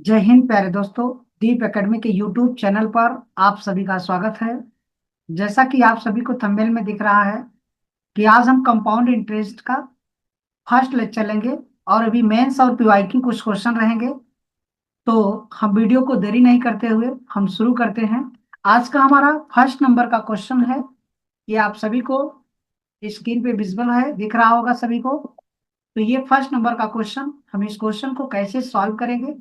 जय हिंद प्यारे दोस्तों। दीप एकेडमी के यूट्यूब चैनल पर आप सभी का स्वागत है। जैसा कि आप सभी को थंबनेल में दिख रहा है कि आज हम कंपाउंड इंटरेस्ट का फर्स्ट लेक्चर लेंगे और अभी मेंस और पीवाईक्यू कुछ क्वेश्चन रहेंगे। तो हम वीडियो को देरी नहीं करते हुए हम शुरू करते हैं। आज का हमारा फर्स्ट नंबर का क्वेश्चन है। ये आप सभी को स्क्रीन पे विजिबल है, दिख रहा होगा सभी को। तो ये फर्स्ट नंबर का क्वेश्चन, हम इस क्वेश्चन को कैसे सॉल्व करेंगे।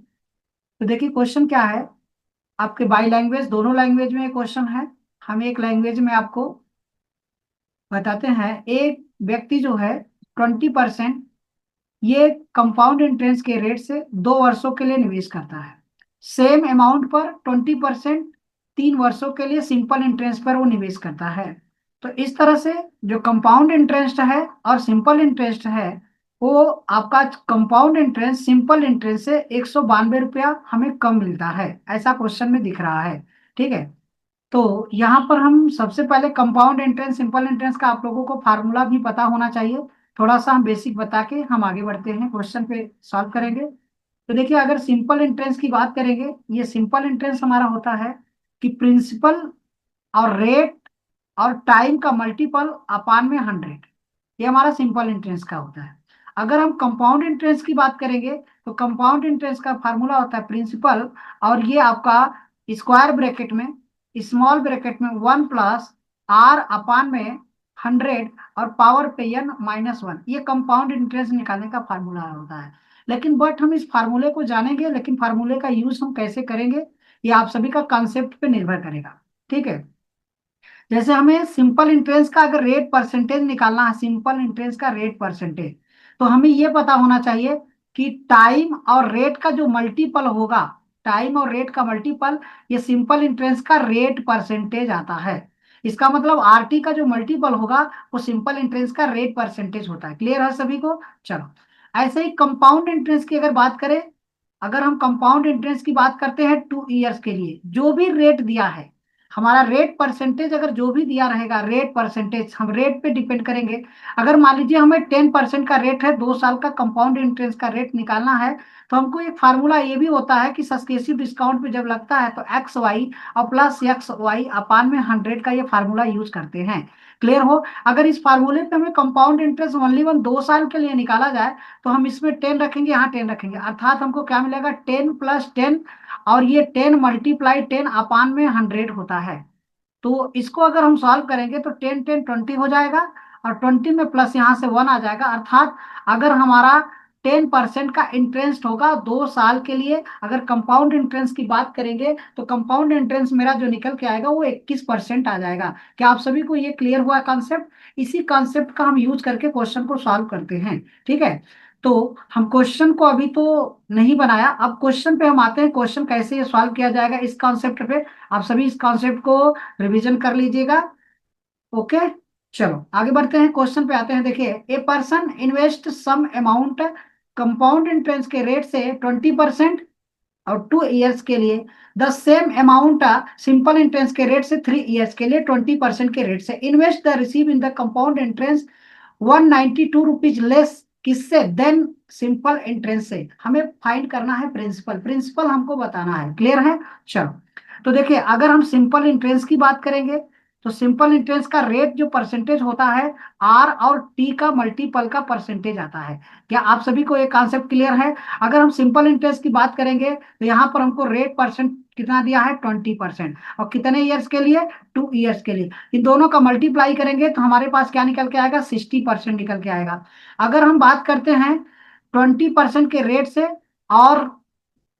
तो देखिए क्वेश्चन क्या है। आपके बाई लैंग्वेज, दोनों लैंग्वेज में क्वेश्चन है। हम एक लैंग्वेज में आपको बताते हैं। एक व्यक्ति जो है 20% ये कंपाउंड इंटरेस्ट के रेट से 2 वर्षों के लिए निवेश करता है। सेम अमाउंट पर 20% 3 वर्षों के लिए सिंपल इंटरेस्ट पर वो निवेश करता है। तो इस तरह से जो कंपाउंड इंटरेस्ट है और सिंपल इंटरेस्ट है, वो आपका कंपाउंड इंटरेस्ट सिंपल इंटरेस्ट से 192 रुपया हमें कम मिलता है, ऐसा क्वेश्चन में दिख रहा है। ठीक है। तो यहाँ पर हम सबसे पहले कंपाउंड इंटरेस्ट सिंपल इंटरेस्ट का आप लोगों को फार्मूला भी पता होना चाहिए। थोड़ा सा हम बेसिक बता के हम आगे बढ़ते हैं, क्वेश्चन पे सॉल्व करेंगे। तो देखिए अगर सिंपल इंटरेस्ट की बात करेंगे, ये सिंपल इंटरेस्ट हमारा होता है कि प्रिंसिपल और रेट और टाइम का मल्टीपल अपान में 100। ये हमारा सिंपल इंटरेस्ट का होता है। अगर हम कंपाउंड इंटरेस्ट की बात करेंगे तो कंपाउंड इंटरेस्ट का फार्मूला होता है प्रिंसिपल, और ये आपका स्क्वायर ब्रैकेट में, स्मॉल ब्रैकेट में 1 + r अपान में 100 और पावर पे n-1, ये कंपाउंड इंटरेस्ट निकालने का फार्मूला होता है। लेकिन बट हम इस फार्मूले को जानेंगे, लेकिन फार्मूले का यूज हम कैसे करेंगे ये आप सभी का कॉन्सेप्ट पे निर्भर करेगा। ठीक है। जैसे हमें सिंपल इंटरेस्ट का अगर रेट परसेंटेज निकालना है, सिंपल इंटरेस्ट का रेट परसेंटेज, तो हमें ये पता होना चाहिए कि टाइम और रेट का जो मल्टीपल होगा, टाइम और रेट का मल्टीपल, ये सिंपल इंटरेस्ट का रेट परसेंटेज आता है। इसका मतलब आरटी का जो मल्टीपल होगा वो सिंपल इंटरेस्ट का रेट परसेंटेज होता है। क्लियर है सभी को? चलो, ऐसे ही कंपाउंड इंटरेस्ट की अगर बात करें, अगर हम कंपाउंड इंटरेस्ट की बात करते हैं 2 इयर्स के लिए, जो भी रेट दिया है, हमारा रेट परसेंटेज अगर जो भी दिया रहेगा, रेट परसेंटेज हम रेट पे डिपेंड करेंगे। अगर मान लीजिए हमें 10% का रेट है, 2 साल का कंपाउंड इंटरेस्ट का रेट निकालना है, तो हमको एक फार्मूला ये भी होता है कि सक्सेसिव डिस्काउंट पे जब लगता है तो एक्स वाई और प्लस एक्स वाई अपान में 100 का ये फार्मूला यूज करते हैं। क्लियर हो? अगर इस फार्मूले पे हमें कंपाउंड इंटरेस्ट ओनली 2 साल के लिए निकाला जाए, तो हम इसमें 10 रखेंगे, यहाँ 10 रखेंगे, अर्थात हमको क्या मिलेगा, 10 + 10, और ये 10 × 10 अपान में 100 होता है। तो इसको अगर हम सॉल्व करेंगे तो 10 10 20 हो जाएगा, और 20 में प्लस यहाँ से 1 आ जाएगा। अर्थात अगर हमारा 10% का इंटरेस्ट होगा 2 साल के लिए, अगर कंपाउंड इंटरेस्ट की बात करेंगे तो कंपाउंड इंटरेस्ट मेरा जो निकल के आएगा वो 21% आ जाएगा। क्या आप सभी को ये क्लियर हुआ कॉन्सेप्ट? इसी कॉन्सेप्ट का हम यूज करके क्वेश्चन को सॉल्व करते हैं। ठीक है। तो हम क्वेश्चन को अभी तो नहीं बनाया, अब क्वेश्चन पे हम आते हैं, क्वेश्चन कैसे ये सॉल्व किया जाएगा इस कॉन्सेप्ट पे। आप सभी इस कॉन्सेप्ट को रिवीजन कर लीजिएगा। ओके। चलो आगे बढ़ते हैं, क्वेश्चन पे आते हैं। देखिए, a person invest some amount compound interest के रेट से 20% और 2 इयर्स के लिए, the same amount simple interest के रेट से 3 इयर्स के लिए 20% के रेट से, invest the receive in the compound interest 192 rupees less किससे, देन सिंपल इंटरेस्ट से। हमें फाइंड करना है प्रिंसिपल, प्रिंसिपल हमको बताना है। क्लियर है? चलो, तो देखिए अगर हम सिंपल इंटरेस्ट की बात करेंगे तो सिंपल इंटरेस्ट का रेट जो परसेंटेज होता है, आर और टी का मल्टीपल का परसेंटेज आता है। क्या आप सभी को ये कॉन्सेप्ट क्लियर है? अगर हम सिंपल इंटरेस्ट की बात करेंगे तो यहाँ पर हमको रेट परसेंट कितना दिया है, 20%, और कितने ईयर्स के लिए, 2 इयर्स के लिए। इन दोनों का मल्टीप्लाई करेंगे तो हमारे पास क्या निकल के आएगा, 60% निकल के आएगा। अगर हम बात करते हैं 20% के रेट से और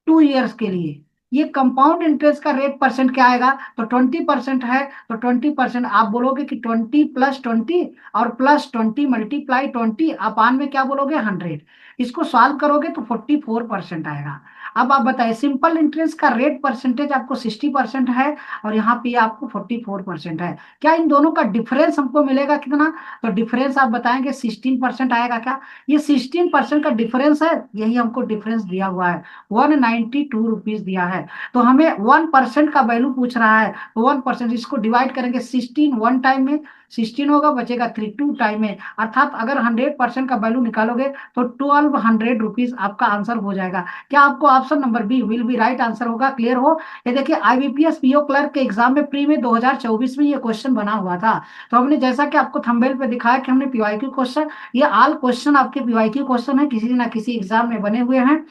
2 इयर्स के लिए, ये कंपाउंड इंटरेस्ट का रेट परसेंट क्या आएगा, तो 20% है, तो 20% आप बोलोगे कि 20 + 20 और +20 मल्टीप्लाई 20 अपान में क्या बोलोगे, 100। इसको सॉल्व करोगे तो 44% आएगा। अब आप बताइए, सिंपल इंटरेस्ट का रेट परसेंटेज आपको 60% है और यहाँ पे आपको 44% है, क्या इन दोनों का डिफरेंस हमको मिलेगा कितना, तो डिफरेंस आप बताएंगे 16% आएगा क्या? ये 16% का डिफरेंस है, यही हमको डिफरेंस दिया हुआ है, 192 रुपीज दिया है। तो हमें 1% का वैल्यू पूछ रहा है, तो 1%, इसको डिवाइड करेंगे 16 वन टाइम में, 16 होगा, बचेगा 3 टू टाइम में, अर्थात अगर 100% का वैल्यू निकालोगे तो 1200 रुपीज आपका आंसर हो जाएगा। क्या आपको आप option number B will be right answer होगा। क्लियर हो? ये देखिए आईबीपीएस पीओ क्लर्क के एग्जाम में प्री में 2024 में ये क्वेश्चन बना हुआ था। तो हमने जैसा कि आपको थंबनेल पे दिखाया कि हमने पीवाईक्यू क्वेश्चन, ये ऑल क्वेश्चन आपके पीवाईक्यू क्वेश्चन है, किसी ना किसी एग्जाम में बने हुए हैं।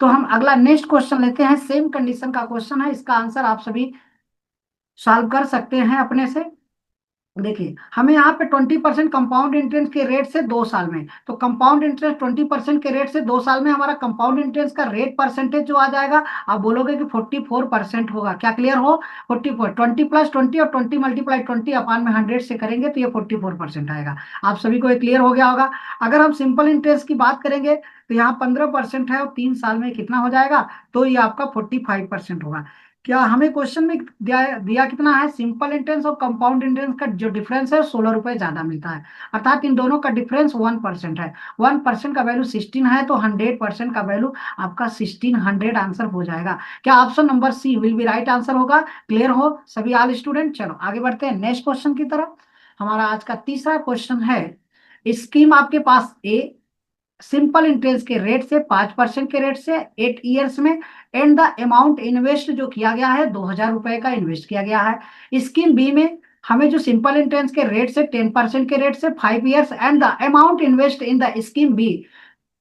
तो हम अगला नेक्स्ट क्वेश्चन लेते हैं, सेम कंडीशन का क्वेश्चन है, इसका आंसर आप सभी सॉल्व कर सकते हैं अपने से। देखिए हमें यहाँ पे 20% कंपाउंड इंटरेस्ट के रेट से 2 साल में, तो कंपाउंड इंटरेस्ट 20% के रेट से 2 साल में हमारा कंपाउंड इंटरेस्ट का रेट परसेंटेज जो आ जाएगा, आप बोलोगे कि 44% होगा। क्या क्लियर हो? 44, 20 + 20 और 20 × 20 से करेंगे तो ये 44% आएगा। आप सभी को ये क्लियर हो गया होगा। अगर हम सिंपल इंटरेस्ट की बात करेंगे तो यहाँ 15% है और 3 साल में कितना हो जाएगा, तो ये आपका 45% होगा। क्या हमें क्वेश्चन में दिया कितना है, सिंपल इंटरेस्ट और कंपाउंड इंटरेस्ट का जो डिफरेंस है 16 रुपए ज्यादा मिलता है, अर्थात इन दोनों का डिफरेंस 1% है। 1% का वैल्यू 16 है, तो 100% का वैल्यू आपका 1600 आंसर हो जाएगा। क्या option number C will be right answer होगा? क्लियर हो सभी ऑल स्टूडेंट? चलो आगे बढ़ते हैं नेक्स्ट क्वेश्चन की तरफ। हमारा आज का तीसरा क्वेश्चन है, स्कीम आपके पास ए, सिंपल इंटरेस्ट के रेट से 5% के रेट से 8 ईयर्स में, एंड द अमाउंट इन्वेस्ट जो किया गया है 2000 रुपए का इन्वेस्ट किया गया है। स्कीम बी में हमें जो सिंपल इंटरेस्ट के रेट से 10% के रेट से 5 years, and the amount invest in the scheme B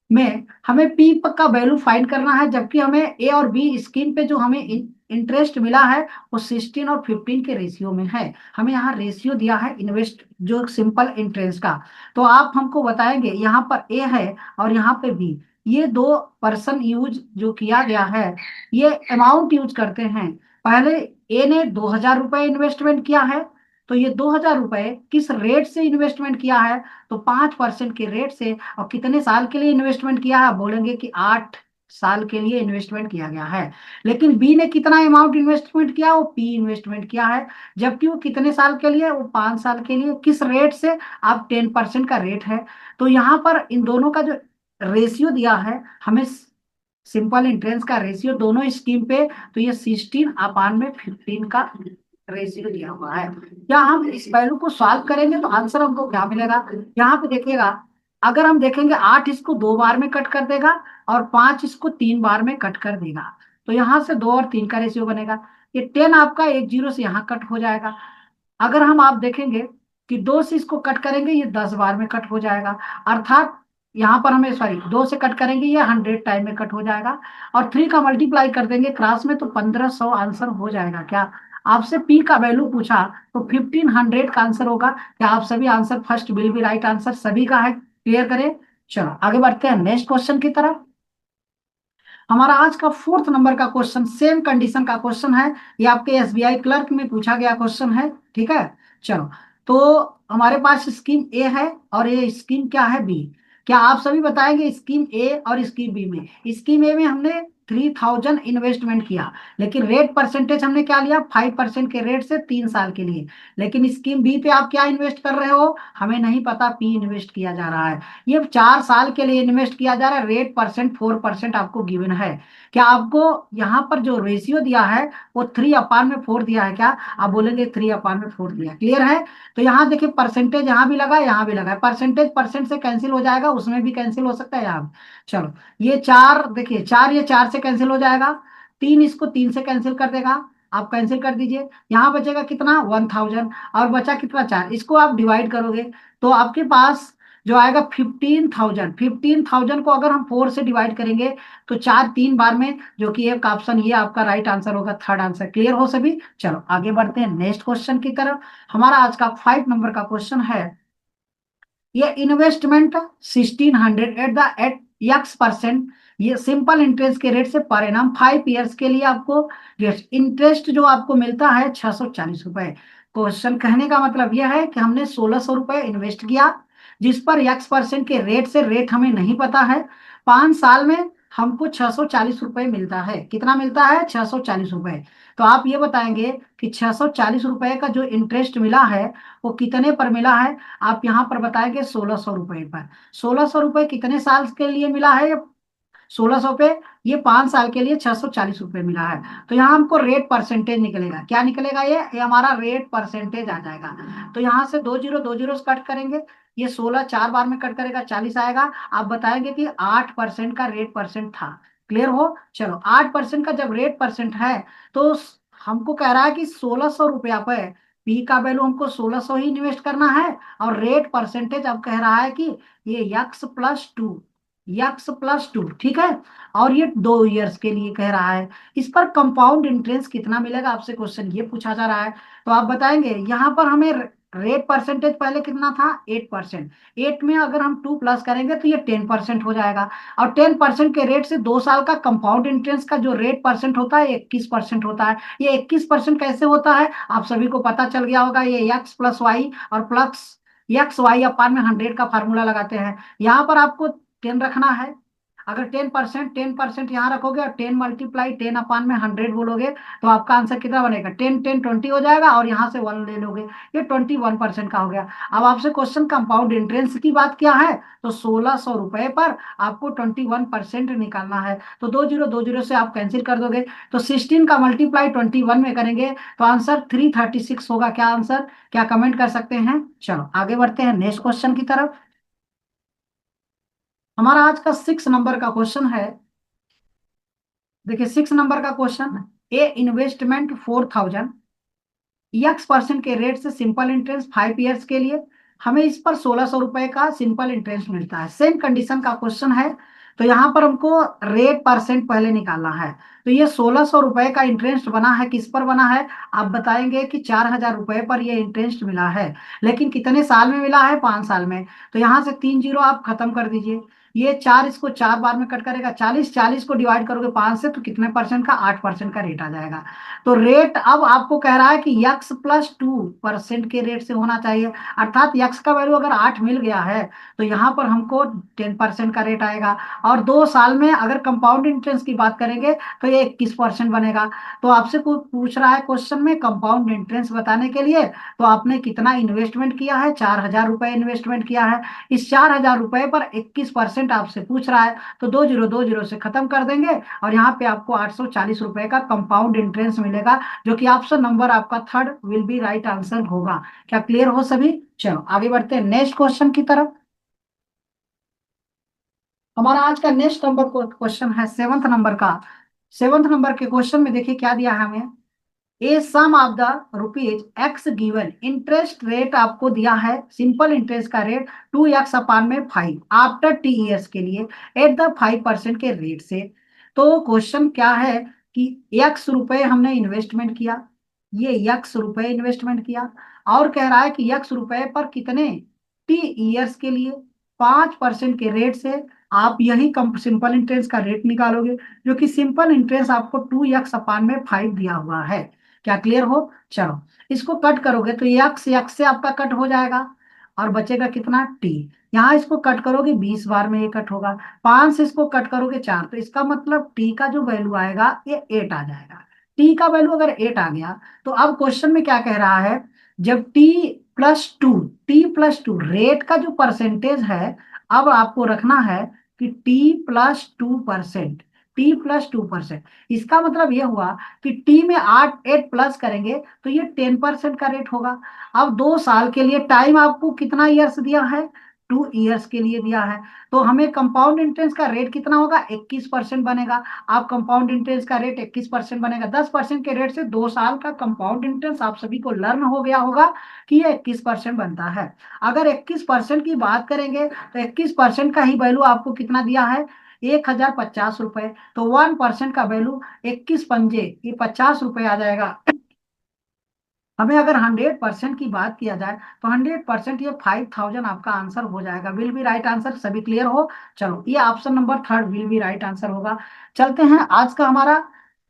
में हमें पी का वैल्यू फाइंड करना है, जबकि हमें ए और बी स्कीम पे जो हमें इंटरेस्ट मिला है वो 16 और 15 के रेशियो में है। हमें यहाँ रेशियो दिया है इन्वेस्ट जो सिंपल इंटरेस्ट का। तो आप हमको बताएंगे, यहाँ पर ए है और यहाँ पे बी, ये दो पर्सन यूज जो किया गया है, ये अमाउंट यूज करते हैं। पहले ए ने 2000 रुपए इन्वेस्टमेंट किया है, तो ये 2000 रुपए किस रेट से इन्वेस्टमेंट किया है, तो 5% के रेट से। और कितने साल के लिए इन्वेस्टमेंट किया है, बोलेंगे कि 8 साल के लिए इन्वेस्टमेंट किया गया है। लेकिन बी ने कितना अमाउंट इन्वेस्टमेंट किया, वो पी इन्वेस्टमेंट किया है, जबकि वो कितने साल के लिए, वो 5 साल के लिए। किस रेट से, आप 10% का रेट है। तो यहाँ पर इन दोनों का जो रेशियो दिया है हमें, सिंपल इंटरेस्ट का रेशियो दोनों स्कीम पे, तो ये 16/15 का रेशियो दिया हुआ है। क्या हम इस पहलू को सॉल्व करेंगे तो आंसर हमको क्या मिलेगा, यहाँ पे देखिएगा। अगर हम देखेंगे 8 इसको 2 बार में कट कर देगा और 5 इसको 3 बार में कट कर देगा, तो यहाँ से 2 और 3 का रेशियो बनेगा। ये 10 आपका एक जीरो से यहाँ कट हो जाएगा। अगर हम आप देखेंगे कि 2 से इसको कट करेंगे, ये 10 बार में कट हो जाएगा, अर्थात यहाँ पर हमें सॉरी 2 से कट करेंगे ये 100 टाइम में कट हो जाएगा। और 3 का मल्टीप्लाई कर देंगे क्रॉस में तो 1500 आंसर हो जाएगा। क्या आपसे पी का वैल्यू पूछा तो 1500 का आंसर होगा। क्या आप सभी answer first will be right answer सभी का है? क्लियर करें। चलो आगे बढ़ते हैं नेक्स्ट क्वेश्चन की तरफ। हमारा आज का 4th नंबर का क्वेश्चन सेम कंडीशन का क्वेश्चन है, ये आपके एसबीआई क्लर्क में पूछा गया क्वेश्चन है। ठीक है, चलो। तो हमारे पास स्कीम ए है और ये स्कीम क्या है, बी। क्या आप सभी बताएंगे स्कीम ए और स्कीम बी में, स्कीम ए में हमने 3000 इन्वेस्टमेंट किया, लेकिन रेट परसेंटेज हमने क्या लिया, 5% के रेट से 3 साल के लिए। लेकिन स्कीम बी पे आप क्या इन्वेस्ट कर रहे हो, हमें नहीं पता, पी इन्वेस्ट किया जा रहा है। ये 4 साल के लिए इन्वेस्ट किया जा रहा है, रेट परसेंट 4% आपको गिवन है। क्या आपको यहाँ पर जो रेशियो दिया है वो 3/4 दिया है? क्या आप बोलेंगे 3/4 दिया? क्लियर है? तो यहाँ देखिए परसेंटेज यहाँ भी लगा है, यहाँ भी लगा है, परसेंटेज परसेंट से कैंसिल हो जाएगा, उसमें भी कैंसिल हो सकता है यहाँ। चलो ये 4 देखिए, 4 ये 4 से कैंसिल हो जाएगा, 3 इसको 3 से कैंसिल कर देगा, आप कैंसिल कर दीजिए। यहाँ बचेगा कितना, 1000, और बचा कितना, 4। इसको आप डिवाइड करोगे तो आपके पास जो आएगा 15,000। 15,000 को अगर हम 4 से डिवाइड करेंगे तो 4 3 बार में, जो कि एक ऑप्शन ये आपका राइट आंसर होगा, थर्ड आंसर। क्लियर हो सभी? चलो आगे बढ़ते हैं नेक्स्ट क्वेश्चन की तरफ। हमारा आज का 5 नंबर का क्वेश्चन है, ये इन्वेस्टमेंट 1600 एट x%, ये सिंपल इंटरेस्ट के रेट से पर एनम 5 ईयर्स के लिए आपको इंटरेस्ट जो आपको मिलता है 640 रुपए। क्वेश्चन कहने का मतलब यह है कि हमने 1600 रुपए इन्वेस्ट किया, जिस पर x% के रेट से, रेट हमें नहीं पता है, 5 साल में हमको 640 रुपए मिलता है। कितना मिलता है, 640 रुपए। तो आप ये बताएंगे कि 640 रुपए का जो इंटरेस्ट मिला है वो कितने पर मिला है, आप यहाँ पर बताएंगे 1600 रुपए पर। 1600 रुपए कितने साल के लिए मिला है, 1600 पे, ये 5 साल के लिए 640 रुपए मिला है। तो यहाँ हमको रेट परसेंटेज निकलेगा, क्या निकलेगा, ये हमारा रेट परसेंटेज आ जाएगा। तो यहाँ से 2 जीरो कट करेंगे, ये 16 4 बार में कट करेगा, 40 आएगा। आप बताएंगे कि 8% का रेट परसेंट था। क्लियर हो। चलो 8% का जब रेट परसेंट है तो हमको कह रहा है कि 1600 रुपया पे पी का वैल्यू हमको 1600 ही इन्वेस्ट करना है। और रेट परसेंटेज अब कह रहा है कि ये x+2, x+2, ठीक है। और ये 2 इयर्स के लिए कह रहा है। इस पर कंपाउंड इंटरेस्ट कितना मिलेगा, आपसे क्वेश्चन ये पूछा जा रहा है। तो आप बताएंगे यहाँ पर हमें रेट परसेंटेज पहले कितना था, 8%। 8 में अगर हम 2 प्लस करेंगे तो ये 10% हो जाएगा। और 10% के रेट से 2 साल का कंपाउंड इंटरेस्ट का जो रेट परसेंट होता है 21% होता है। ये 21% कैसे होता है आप सभी को पता चल गया होगा। ये x+y और प्लस x y/100 का फार्मूला लगाते हैं। यहाँ पर आपको 10 रखना है। अगर 10%, 10% यहाँ रखोगे और 10 × 10/100 बोलोगे तो आपका आंसर कितना बनेगा, 10 10 20 हो जाएगा। और यहाँ से 1 ले लोगे, ये 21% का हो गया। अब आपसे क्वेश्चन कंपाउंड इंटरेस्ट की बात किया है तो 1600 रुपए पर आपको 21% निकालना है। तो 2 जीरो से आप कैंसिल कर दोगे। तो 16 का मल्टीप्लाई 21 में करेंगे तो आंसर 336 होगा। क्या आंसर, क्या कमेंट कर सकते हैं। चलो आगे बढ़ते हैं नेक्स्ट क्वेश्चन की तरफ। हमारा आज का 6 नंबर का क्वेश्चन है। देखिए 6 नंबर का क्वेश्चन, ए इन्वेस्टमेंट 4000 x% के रेट से सिंपल इंटरेस्ट 5 इयर्स के लिए हमें इस पर 1600 रुपए का सिंपल इंटरेस्ट मिलता है। सेम कंडीशन का क्वेश्चन है। तो यहाँ पर हमको रेट परसेंट पहले निकालना है। तो ये 1600 रुपए का इंटरेस्ट बना है, किस पर बना है, आप बताएंगे कि 4000 रुपए पर ये इंटरेस्ट मिला है। लेकिन कितने साल में मिला है, 5 साल में। तो यहाँ से 3 जीरो आप खत्म कर दीजिए। ये 4 इसको 4 बार में कट करेगा, 40, 40 को डिवाइड करोगे 5 से तो कितने परसेंट का, 8% का रेट आ जाएगा। तो रेट अब आपको कह रहा है कि x+2% के रेट से होना चाहिए। अर्थात x का वैल्यू अगर 8 मिल गया है तो यहाँ पर हमको 10% का रेट आएगा। और 2 साल में अगर कंपाउंड इंटरेस्ट की बात करेंगे तो ये 21% बनेगा। तो आपसे कोई पूछ रहा है क्वेश्चन में कंपाउंड इंटरेस्ट बताने के लिए तो आपने कितना इन्वेस्टमेंट किया है, 4000 रुपए इन्वेस्टमेंट किया है। इस 4000 रुपए पर 21% आपसे पूछ रहा है। तो 2 जीरो से खत्म कर देंगे और यहाँ पे आपको 840 रुपए का कंपाउंड इंटरेस्ट मिलेगा, जो कि ऑप्शन नंबर आपका third will be right answer होगा। क्या क्लियर हो सभी। चलो आगे बढ़ते हैं नेक्स्ट क्वेश्चन की तरफ। हमारा आज का नेक्स्ट नंबर क्वेश्चन है 7th नंबर का। 7th नंबर के क्वेश्चन में देखिए क्या दिया है हमें। A sum of the rupees x given, interest rate आपको दिया है, सिंपल इंटरेस्ट का rate 2x/5 after t years के लिए एट द 5% के रेट से। तो क्वेश्चन क्या है कि x रुपए हमने इन्वेस्टमेंट किया, ये x रुपए इन्वेस्टमेंट किया। और कह रहा है कि x रुपए पर कितने टी इयर्स के लिए 5% के रेट से आप यही कम सिंपल इंटरेस्ट का रेट निकालोगे, जो कि सिंपल इंटरेस्ट आपको 2x/5 दिया हुआ है। क्या क्लियर हो। चलो इसको कट करोगे तो यक्स यक्स से आपका कट हो जाएगा और बचेगा कितना, टी। यहाँ इसको कट करोगे 20 बार में ये कट होगा। 5 से इसको कट करोगे 4, तो इसका मतलब टी का जो वैल्यू आएगा ये 8 आ जाएगा। टी का वैल्यू अगर 8 आ गया तो अब क्वेश्चन में क्या कह रहा है, जब टी प्लस टू रेट का जो परसेंटेज है, अब आपको रखना है कि टी प्लस टू परसेंट। इसका मतलब ये हुआ कि टी में 8 प्लस करेंगे तो ये 10% का रेट होगा। अब 2 साल के लिए टाइम आपको कितना ईयर्स दिया है, 2 इयर्स के लिए दिया है। तो हमें कंपाउंड इंटरेस्ट का रेट कितना होगा, 21% बनेगा। आप कंपाउंड इंटरेस्ट का रेट 21% बनेगा। 10% के रेट से 2 साल का कंपाउंड इंटरेस्ट आप सभी को लर्न हो गया होगा कि ये 21% बनता है। अगर 21% की बात करेंगे तो 21% का ही वैल्यू आपको कितना दिया है, 1050 रुपए। तो 1% का वैल्यू 21 पंजे ये 50 रुपए आ जाएगा। हमें अगर 100% की बात किया जाए तो 100% ये 5000 आपका आंसर हो जाएगा, विल बी राइट आंसर। सभी क्लियर हो। चलो ये option number third will be right answer होगा। चलते हैं आज का हमारा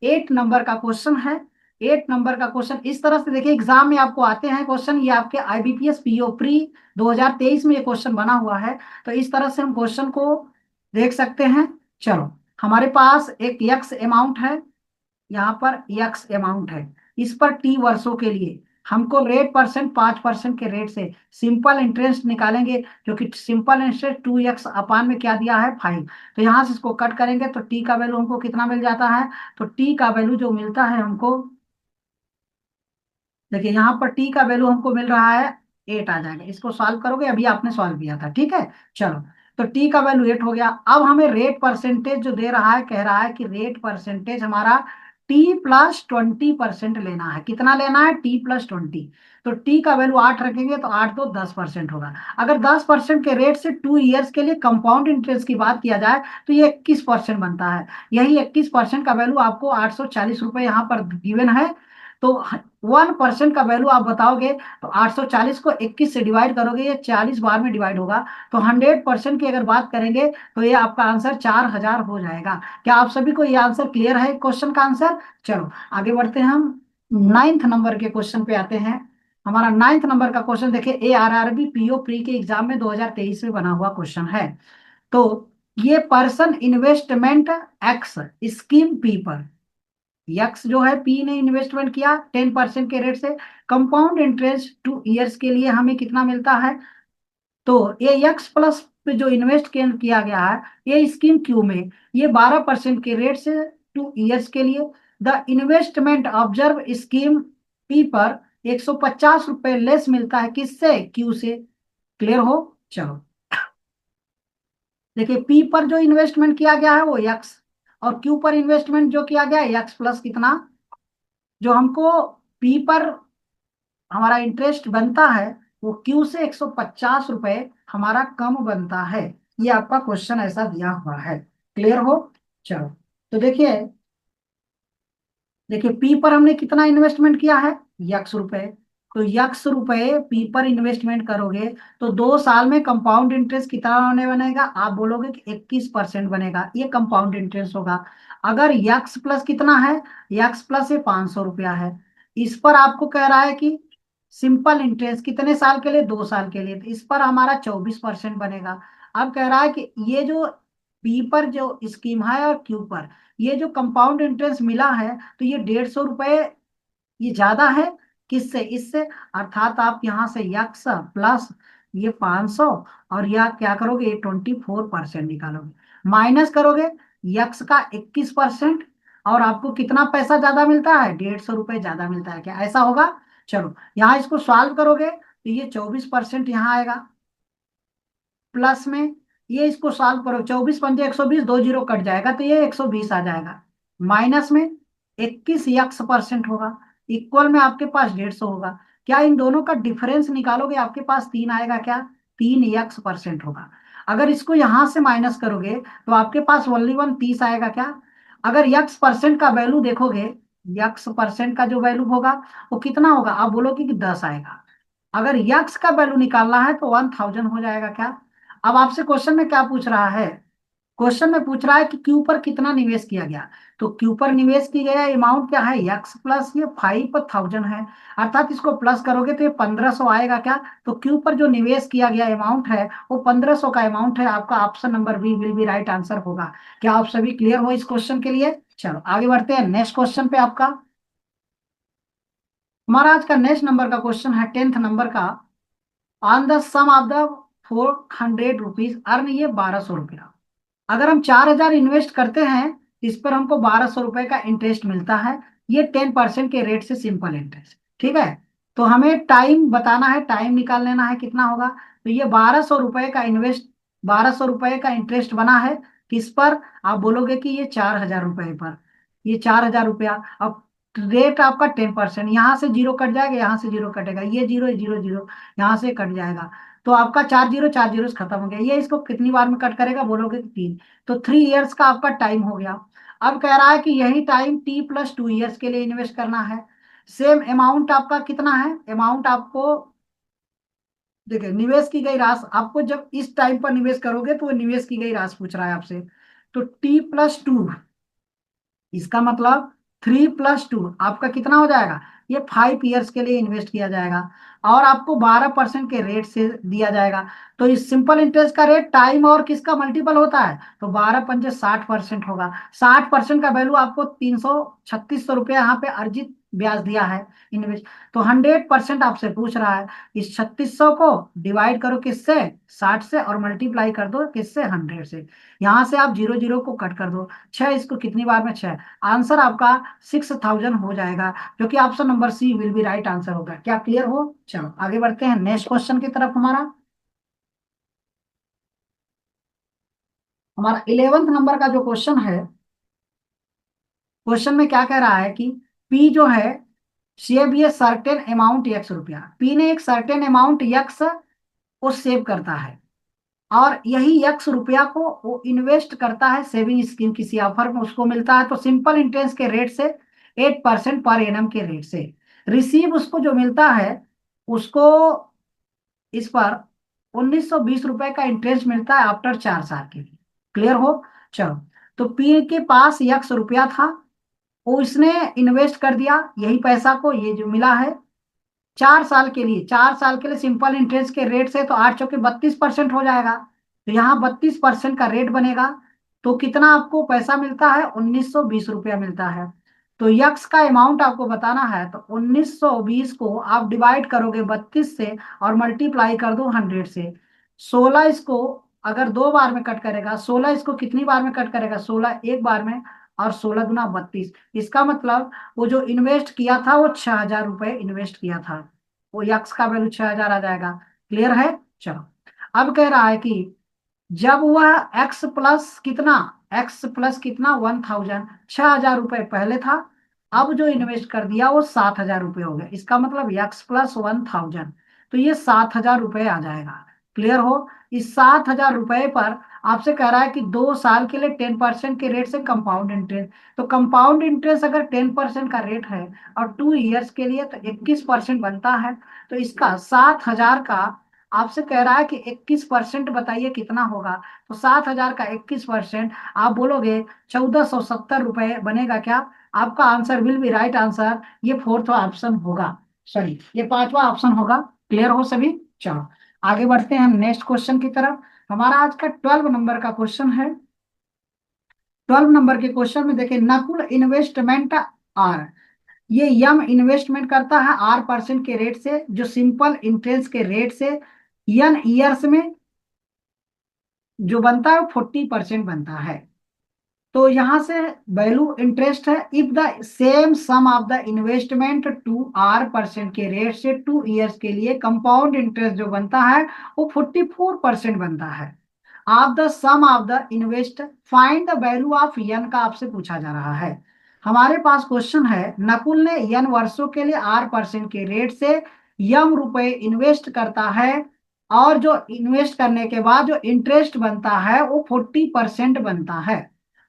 8 नंबर का क्वेश्चन है। 8 नंबर का क्वेश्चन इस तरह से देखिए, एग्जाम में आपको आते हैं क्वेश्चन, ये आपके IBPS PO प्री 2023 में ये क्वेश्चन बना हुआ है। तो इस तरह से हम क्वेश्चन को देख सकते हैं। चलो हमारे पास एक यक्स अमाउंट है, यहाँ पर यक्स अमाउंट है, इस पर टी वर्षों के लिए हमको रेट परसेंट 5% के रेट से सिंपल इंटरेस्ट निकालेंगे, जो कि सिंपल इंटरेस्ट 2x/में क्या दिया है, 5। तो यहाँ से इसको कट करेंगे तो टी का वैल्यू हमको कितना मिल जाता है, तो टी का वैल्यू जो मिलता है हमको, देखिए यहाँ पर टी का वैल्यू हमको मिल रहा है 8 आ जाएगा। इसको सॉल्व करोगे, अभी आपने सॉल्व किया था, ठीक है। चलो तो टी का वैल्यू 8 हो गया। अब हमें रेट परसेंटेज जो दे रहा है, कह रहा है कि रेट परसेंटेज हमारा T+20% लेना है। कितना लेना है? T+20। तो टी का वैल्यू 8 रखेंगे तो 8 तो 10% होगा। अगर 10% के रेट से 2 ईयर्स के लिए कंपाउंड इंटरेस्ट की बात किया जाए तो ये 21% बनता है। यही 21% का वैल्यू आपको 840 रुपये यहाँ पर गिवन है। तो 1% का वैल्यू आप बताओगे तो 840 को 21 से डिवाइड करोगे, ये 40 बार में डिवाइड होगा। तो 100% की अगर बात करेंगे तो ये आपका आंसर 4000 हो जाएगा। क्या आप सभी को ये आंसर क्लियर है क्वेश्चन का आंसर? चलो आगे बढ़ते हैं, हम 9th नंबर के क्वेश्चन पे आते हैं। हमारा 9th नंबर का क्वेश्चन देखिए, ARRB PO प्री के एग्जाम में 2023 में बना हुआ क्वेश्चन है। तो ये person investment x scheme P पर, यक्स जो है पी ने इन्वेस्टमेंट किया 10% के रेट से, कंपाउंड इंटरेस्ट 2 ईयर्स के लिए हमें कितना मिलता है? तो ये यक्स प्लस पे जो इन्वेस्ट किया गया है ये स्कीम क्यू में, ये 12% के रेट से 2 ईयर्स के लिए, the investment observe scheme P पर 150 रुपये लेस मिलता है, किससे? क्यू से। क्लियर हो? चलो देखिए, पी पर जो इन्वेस्टमेंट किया गया है वो यक्स, और क्यू पर इन्वेस्टमेंट जो किया गया है यक्स प्लस कितना, जो हमको पी पर हमारा इंटरेस्ट बनता है वो क्यू से 150 रुपये हमारा कम बनता है। ये आपका क्वेश्चन ऐसा दिया हुआ है। क्लियर हो? चलो तो देखिए, देखिए पी पर हमने कितना इन्वेस्टमेंट किया है? यक्स रुपए। तो यक्स रुपए पी पर इन्वेस्टमेंट करोगे तो 2 साल में कंपाउंड इंटरेस्ट कितना होने बनेगा? आप बोलोगे कि 21% बनेगा, ये कंपाउंड इंटरेस्ट होगा। अगर यक्स प्लस कितना है? यक्स प्लस ये 500 रुपया है। इस पर आपको कह रहा है कि सिंपल इंटरेस्ट कितने साल के लिए? 2 साल के लिए, तो इस पर हमारा 24% बनेगा। अब कह रहा है कि ये जो पी पर जो स्कीम है और क्यू पर ये जो कंपाउंड इंटरेस्ट मिला है, तो ये 150 रुपये ये ज्यादा है किससे? इससे। अर्थात आप यहाँ से यक्स प्लस ये 500 और या क्या करोगे, ये 24% निकालोगे, माइनस करोगे यक्स का 21%, और आपको कितना पैसा ज्यादा मिलता है? 150 रुपये ज्यादा मिलता है। क्या ऐसा होगा? चलो यहाँ इसको सॉल्व करोगे तो ये 24% यहाँ आएगा, प्लस में ये इसको सॉल्व करो, 24×5 120, 2 जीरो कट जाएगा तो ये 120 आ जाएगा, माइनस में 21 यक्स% होगा, इक्वल में आपके पास 150 होगा। क्या इन दोनों का डिफरेंस निकालोगे आपके पास 3 आएगा? क्या 3 यक्स% होगा। अगर इसको यहां से माइनस करोगे तो आपके पास ओनली 30 आएगा। क्या? अगर यक्स% का वैल्यू देखोगे, यक्स% का जो वैल्यू होगा वो कितना होगा? आप बोलोगे कि 10 आएगा। अगर यक्स का वैल्यू निकालना है तो 1000 हो जाएगा। क्या? अब आपसे क्वेश्चन में क्या पूछ रहा है? क्वेश्चन में पूछ रहा है कि क्यू पर कितना निवेश किया गया। तो क्यू पर निवेश की गया अमाउंट क्या है? यक्स प्लस ये 5000 है, अर्थात इसको प्लस करोगे तो ये 1500 आएगा। क्या? तो क्यू पर जो निवेश किया गया अमाउंट है वो 1500 का अमाउंट है। आपका option number B will be right answer होगा। क्या आप सभी क्लियर हो इस क्वेश्चन के लिए? चलो आगे बढ़ते हैं नेक्स्ट क्वेश्चन पे। आपका हमारा आज का नेक्स्ट नंबर का क्वेश्चन है 10th नंबर का। On the sum of the 400 rupees earn, ये 1200 रुपया। अगर हम 4000 इन्वेस्ट करते हैं इस पर हमको 1200 रुपए का इंटरेस्ट मिलता है, ये 10% के रेट से सिंपल इंटरेस्ट। ठीक है? तो हमें टाइम बताना है, टाइम निकाल लेना है कितना होगा। तो ये 1200 रुपए का इन्वेस्ट, 1200 रुपए का इंटरेस्ट बना है किस पर? आप बोलोगे कि ये 4000 रुपए पर, ये 4000 रुपया। अब रेट आपका 10%, यहाँ से जीरो कट जाएगा, यहाँ से जीरो कटेगा, ये जीरो जीरो जीरो यहाँ से कट जाएगा। तो आपका 4 जीरो खत्म हो गया। ये इसको कितनी बार में कट करेगा? बोलोगे कि 3। तो 3 ईयर्स का आपका टाइम हो गया। अब कह रहा है कि यही टाइम T+2 ईयर्स के लिए इन्वेस्ट करना है। सेम अमाउंट आपका कितना है? अमाउंट आपको देखिए, निवेश की गई राशि आपको जब इस टाइम पर निवेश करोगे तो वो निवेश की गई राशि पूछ रहा है आपसे। तो T+2, इसका मतलब 3+2 आपका कितना हो जाएगा? ये 5 ईयर्स के लिए इन्वेस्ट किया जाएगा, और आपको 12% के रेट से दिया जाएगा। तो इस सिंपल इंटरेस्ट का रेट टाइम और किसका मल्टीपल होता है? तो 12×5 60% होगा। 60% का वैल्यू आपको 3600 रुपया यहाँ पे अर्जित ब्याज दिया है इन्वेस्ट। तो 100% आपसे पूछ रहा है, इस 3600 को डिवाइड करो किससे? 60 से, और मल्टीप्लाई कर दो किससे? 100 से। यहाँ से आप जीरो जीरो को कट कर दो, छह इसको कितनी बार में? छह। आंसर आपका 6000 हो जाएगा, जो कि option number C will be right answer होगा। क्या क्लियर हो? चलो आगे बढ़ते हैं नेक्स्ट क्वेश्चन की तरफ हमारा। हमारा 11th नंबर का जो क्वेश्चन है, क्वेश्चन में क्या कह रहा है कि पी जो है, सेव ये सर्टेन अमाउंट यक्स रुपया, पी ने एक सर्टेन अमाउंट यक्स को सेव करता है, और यही यक्स रुपया को वो इन्वेस्ट करता है सेविंग स्कीम किसी ऑफर में, उसको मिलता है तो सिंपल इंटरेस्ट के रेट से 8% पर एनम के रेट से रिसीव उसको जो मिलता है, उसको इस पर 1920 रुपए का इंटरेस्ट मिलता है आफ्टर 4 साल के लिए। क्लियर हो? चलो, तो पी के पास यक्स रुपया था, वो इसने इन्वेस्ट कर दिया यही पैसा को, ये जो मिला है 4 साल के लिए, 4 साल के लिए सिंपल इंटरेस्ट के रेट से, तो 8 चौके 32% हो जाएगा, तो यहाँ 32% का रेट बनेगा। तो कितना आपको पैसा मिलता है? 1920 रुपया मिलता है। तो यक्स का अमाउंट आपको बताना है, तो 1920 को आप डिवाइड करोगे 32 से और मल्टीप्लाई कर दो 100 से। 16 इसको अगर 2 बार में कट करेगा, 16 इसको कितनी बार में कट करेगा? 16 एक बार में, और 16 × 32, इसका मतलब वो जो इन्वेस्ट किया था वो 6,000 रुपये इन्वेस्ट किया था, वो यक्स का वैल्यू 6,000 आ जाएगा। क्लियर है? चलो, अब कह रहा है कि जब वह एक्स प्लस कितना, एक्स प्लस कितना 1,000, 6,000 रुपये पहले था, अब जो इन्वेस्ट कर दिया वो 7,000 रुपये हो गया, इसका मतलब एक्स प्लस 1,000, तो ये 7,000 रुपये आ जाएगा। क्लियर हो? इस 7,000 रुपये पर आपसे कह रहा है कि 2 साल के लिए 10% के रेट से कंपाउंड इंटरेस्ट, तो कंपाउंड इंटरेस्ट अगर 10% का रेट है और 2 ईयर्स के लिए तो 21% बनता है, तो इसका 7,000 का आपसे कह रहा है कि 21% बताइए कितना होगा? तो 7,000 का 21% आप बोलोगे 1,470 रुपये बनेगा क्या? आपका answer will be right answer, ये फोर्थ ऑप्शन होगा, सॉरी ये पांचवा ऑप्शन होगा। क्लियर हो सभी? चलो, आगे बढ़ते हैं हम नेक्स्ट क्वेश्चन की तरफ। हमारा आज का 12 नंबर का क्वेश्चन है। 12 नंबर के क्वेश्चन में देखिए, नकुल इन्वेस्टमेंट आर, ये यम इन्वेस्टमेंट करता है R% के रेट से, जो सिंपल इंटरेस्ट के रेट से यन ईयर्स में जो बनता है 40% बनता है। तो यहां से वैल्यू इंटरेस्ट है, if the same sum of the investment 2R% के रेट से 2 ईयर्स के लिए कंपाउंड इंटरेस्ट जो बनता है वो 44% बनता है। आप the sum of the invest find the value of n का आपसे पूछा जा रहा है। हमारे पास क्वेश्चन है, नकुल ने यन वर्षों के लिए R% के रेट से यम रुपए इन्वेस्ट करता है, और जो इन्वेस्ट करने के बाद जो इंटरेस्ट बनता है वो 40% बनता है।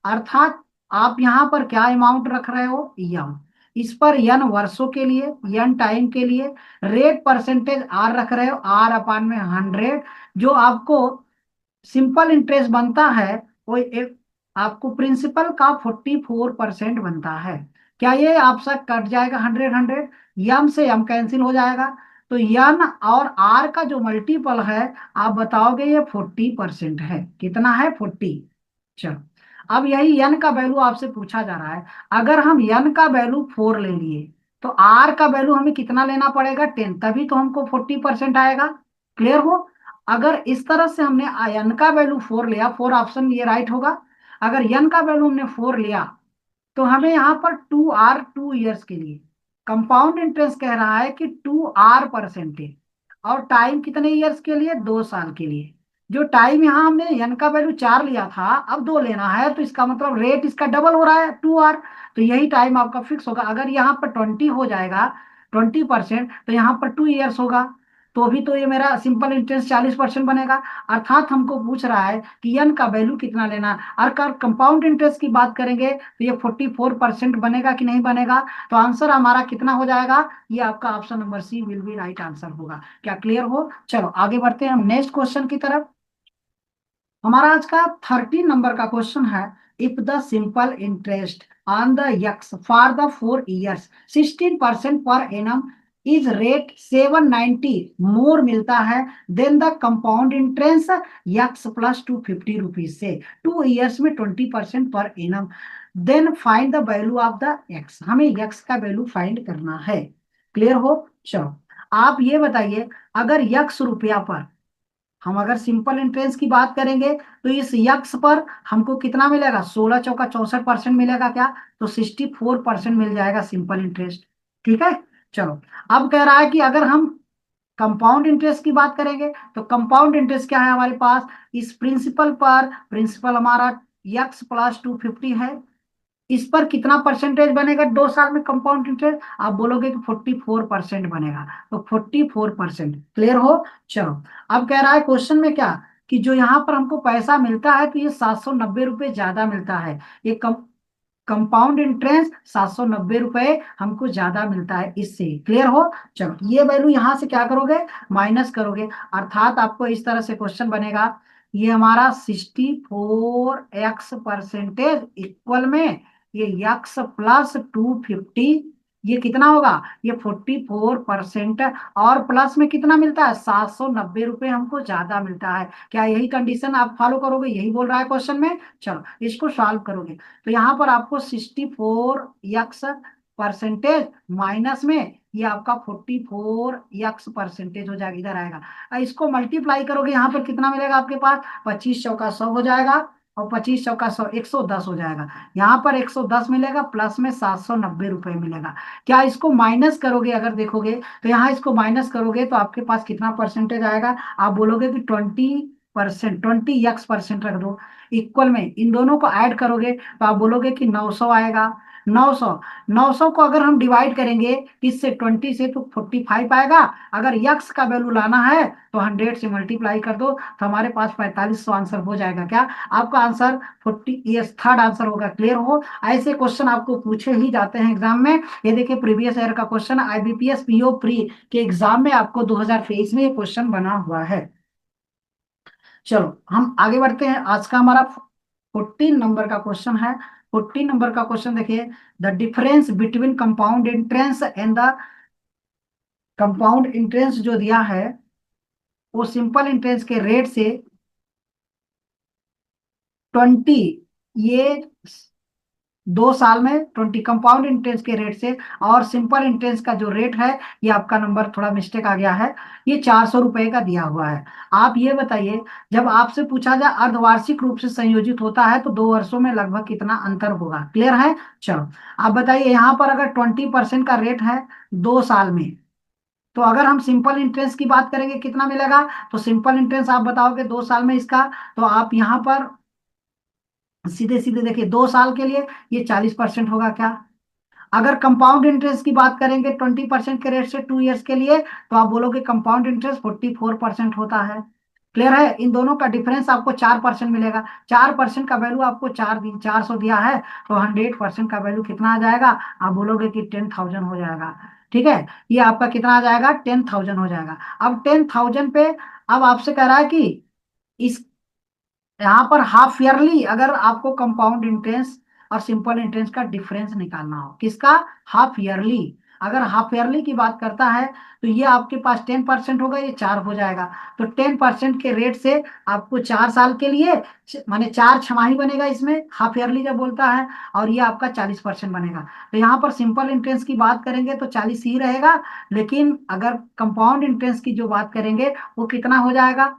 अर्थात आप यहां पर क्या अमाउंट रख रहे हो? यम। इस पर यन वर्षों के लिए, यन टाइम के लिए रेट परसेंटेज आर रख रहे हो, R/100, जो आपको सिंपल इंटरेस्ट बनता है वो एक, आपको प्रिंसिपल का 44% बनता है। क्या ये आपसे कट जाएगा 100 100? यम से यम कैंसिल हो जाएगा, तो यन और आर का जो मल्टीपल है आप बताओगे ये 40% है। कितना है? 40। चलो, अब यही यन का वैल्यू आपसे पूछा जा रहा है। अगर हम यन का वैल्यू 4 ले लिए, तो आर का वैल्यू हमें कितना लेना पड़ेगा? 10, तभी तो हमको 40% आएगा। क्लियर हो? अगर इस तरह से हमने यन का वैल्यू 4 लिया, 4 ऑप्शन ये राइट होगा। अगर यन का वैल्यू हमने 4 लिया, तो हमें यहाँ पर 2R 2 ईयर्स के लिए कंपाउंड इंटरेस्ट कह रहा है कि 2R%, और टाइम कितने ईयर्स के लिए? 2 साल के लिए। जो टाइम यहाँ हमने यन का वैल्यू 4 लिया था, अब 2 लेना है, तो इसका मतलब रेट इसका डबल हो रहा है 2R, तो यही टाइम आपका फिक्स होगा। अगर यहाँ पर 20 हो जाएगा, 20%, तो यहाँ पर 2 ईयर्स होगा, तो अभी तो ये मेरा सिंपल इंटरेस्ट 40% बनेगा। अर्थात हमको पूछ रहा है कि यन का वैल्यू कितना लेना है। और कंपाउंड इंटरेस्ट की बात करेंगे तो ये 44% बनेगा कि नहीं बनेगा? तो आंसर हमारा कितना हो जाएगा? ये आपका option number C will be right answer होगा। क्या क्लियर हो? चलो, आगे बढ़ते हैं हम नेक्स्ट क्वेश्चन की तरफ। हमारा आज का 13 नंबर का क्वेश्चन है, if the simple interest on the X for the 4 years 16% पर एनम इज रेट 790 मोर मिलता है then the compound interest X plus 250 rupees से 2 ईयर्स में 20% पर annum, then find the value of the X, हमें X का value find करना है। क्लियर हो? चलो, आप ये बताइए, अगर यक्स रुपया पर हम अगर सिंपल इंटरेस्ट की बात करेंगे, तो इस यक्स पर हमको कितना मिलेगा? 16 चौका 64% मिलेगा क्या? तो 64% मिल जाएगा सिंपल इंटरेस्ट। ठीक है? चलो, अब कह रहा है कि अगर हम कंपाउंड इंटरेस्ट की बात करेंगे तो कंपाउंड इंटरेस्ट क्या है हमारे पास, इस प्रिंसिपल पर, प्रिंसिपल हमारा यक्स प्लस 250 है, इस पर कितना परसेंटेज बनेगा 2 साल में कंपाउंड इंटरेस्ट, आप बोलोगे कि 44% बनेगा, तो 44%। क्लियर हो? चलो, अब कह रहा है क्वेश्चन में क्या, कि जो यहाँ पर हमको पैसा मिलता है तो ये 790 रुपये ज्यादा मिलता है, ये कंपाउंड इंटरेस्ट 790 रुपये हमको ज्यादा मिलता है इससे। क्लियर हो? चलो, ये वैल्यू यहां से क्या करोगे, माइनस करोगे, अर्थात आपको इस तरह से क्वेश्चन बनेगा, ये हमारा 64x इक्वल में ये यक्स प्लस 250, ये कितना होगा, ये 44%, और प्लस में कितना मिलता है, 790 रुपये हमको ज्यादा मिलता है। क्या यही कंडीशन आप फॉलो करोगे, यही बोल रहा है क्वेश्चन में? चलो, इसको सॉल्व करोगे तो यहाँ पर आपको 64x माइनस में ये आपका 44x हो जाएगा, इधर आएगा। इसको मल्टीप्लाई करोगे, यहाँ पर कितना मिलेगा आपके पास, 25 चौका 100 हो जाएगा, और 25 चौका 100 110 हो जाएगा, यहाँ पर 110 मिलेगा, प्लस में 790 रुपये मिलेगा। क्या इसको माइनस करोगे, अगर देखोगे तो यहाँ इसको माइनस करोगे तो आपके पास कितना परसेंटेज आएगा, आप बोलोगे कि 20%, 20x% रख दो, इक्वल में इन दोनों को ऐड करोगे तो आप बोलोगे कि 900 आएगा। 900, 900 को अगर हम डिवाइड करेंगे किससे, 20 से, तो 45 आएगा। अगर यक्स का वैल्यू लाना है तो 100 से मल्टीप्लाई कर दो, तो हमारे पास 4500 आंसर हो जाएगा। क्या आपका आंसर 40, यस, थर्ड आंसर होगा। क्लियर हो? ऐसे क्वेश्चन आपको पूछे ही जाते हैं एग्जाम में। ये देखिए प्रीवियस ईयर का क्वेश्चन, आईबीपीएस पीओ प्री के एग्जाम में आपको 2023 में ये क्वेश्चन बना हुआ है। चलो, हम आगे बढ़ते हैं। आज का हमारा 14 नंबर का क्वेश्चन है। 14 नंबर का क्वेश्चन देखिए, the difference between compound entrance and the compound entrance जो दिया है वो सिंपल इंटरेंस के रेट से 20, ये 2 साल में 20 कंपाउंड इंटरेस्ट के रेट से, और सिंपल इंटरेस्ट का जो रेट है, ये आपका नंबर थोड़ा मिस्टेक आ गया है, ये 400 रुपए का दिया हुआ है। आप ये बताइए, जब आपसे पूछा जाए अर्धवार्षिक रूप से संयोजित होता है तो 2 वर्षों में लगभग कितना अंतर होगा। क्लियर है? चलो, आप बताइए, यहाँ पर अगर 20% का रेट है 2 साल में, तो अगर हम सिंपल इंटरेस्ट की बात करेंगे कितना मिलेगा, तो सिंपल इंटरेस्ट आप बताओगे 2 साल में इसका, तो आप यहाँ पर सीधे सीधे देखिए 2 साल के लिए ये 40% होगा। क्या अगर कंपाउंड इंटरेस्ट की बात करेंगे 20% के रेट से 2 ईयर्स के लिए, तो आप बोलोगे कंपाउंड इंटरेस्ट 44% होता है। क्लियर है? इन दोनों का डिफरेंस आपको 4% मिलेगा। 4% का वैल्यू आपको 400 दिया है, तो 100% का वैल्यू कितना आ जाएगा, आप बोलोगे कि 10,000 हो जाएगा। ठीक है, ये आपका कितना आ जाएगा, 10,000 हो जाएगा। अब 10,000 पे अब आपसे कह रहा है कि इस यहाँ पर हाफ ईयरली अगर आपको कंपाउंड इंटरेस्ट और सिंपल इंटरेस्ट का डिफरेंस निकालना हो, किसका, हाफ ईयरली, अगर हाफ ईयरली की बात करता है तो ये आपके पास 10% होगा, ये 4 हो जाएगा। तो 10% के रेट से आपको 4 साल के लिए, माने 4 छमाही बनेगा इसमें, हाफ ईयरली जब बोलता है, और ये आपका 40% बनेगा। तो यहाँ पर सिंपल इंटरेस्ट की बात करेंगे तो 40 ही रहेगा, लेकिन अगर कंपाउंड इंटरेस्ट की जो बात करेंगे वो कितना हो जाएगा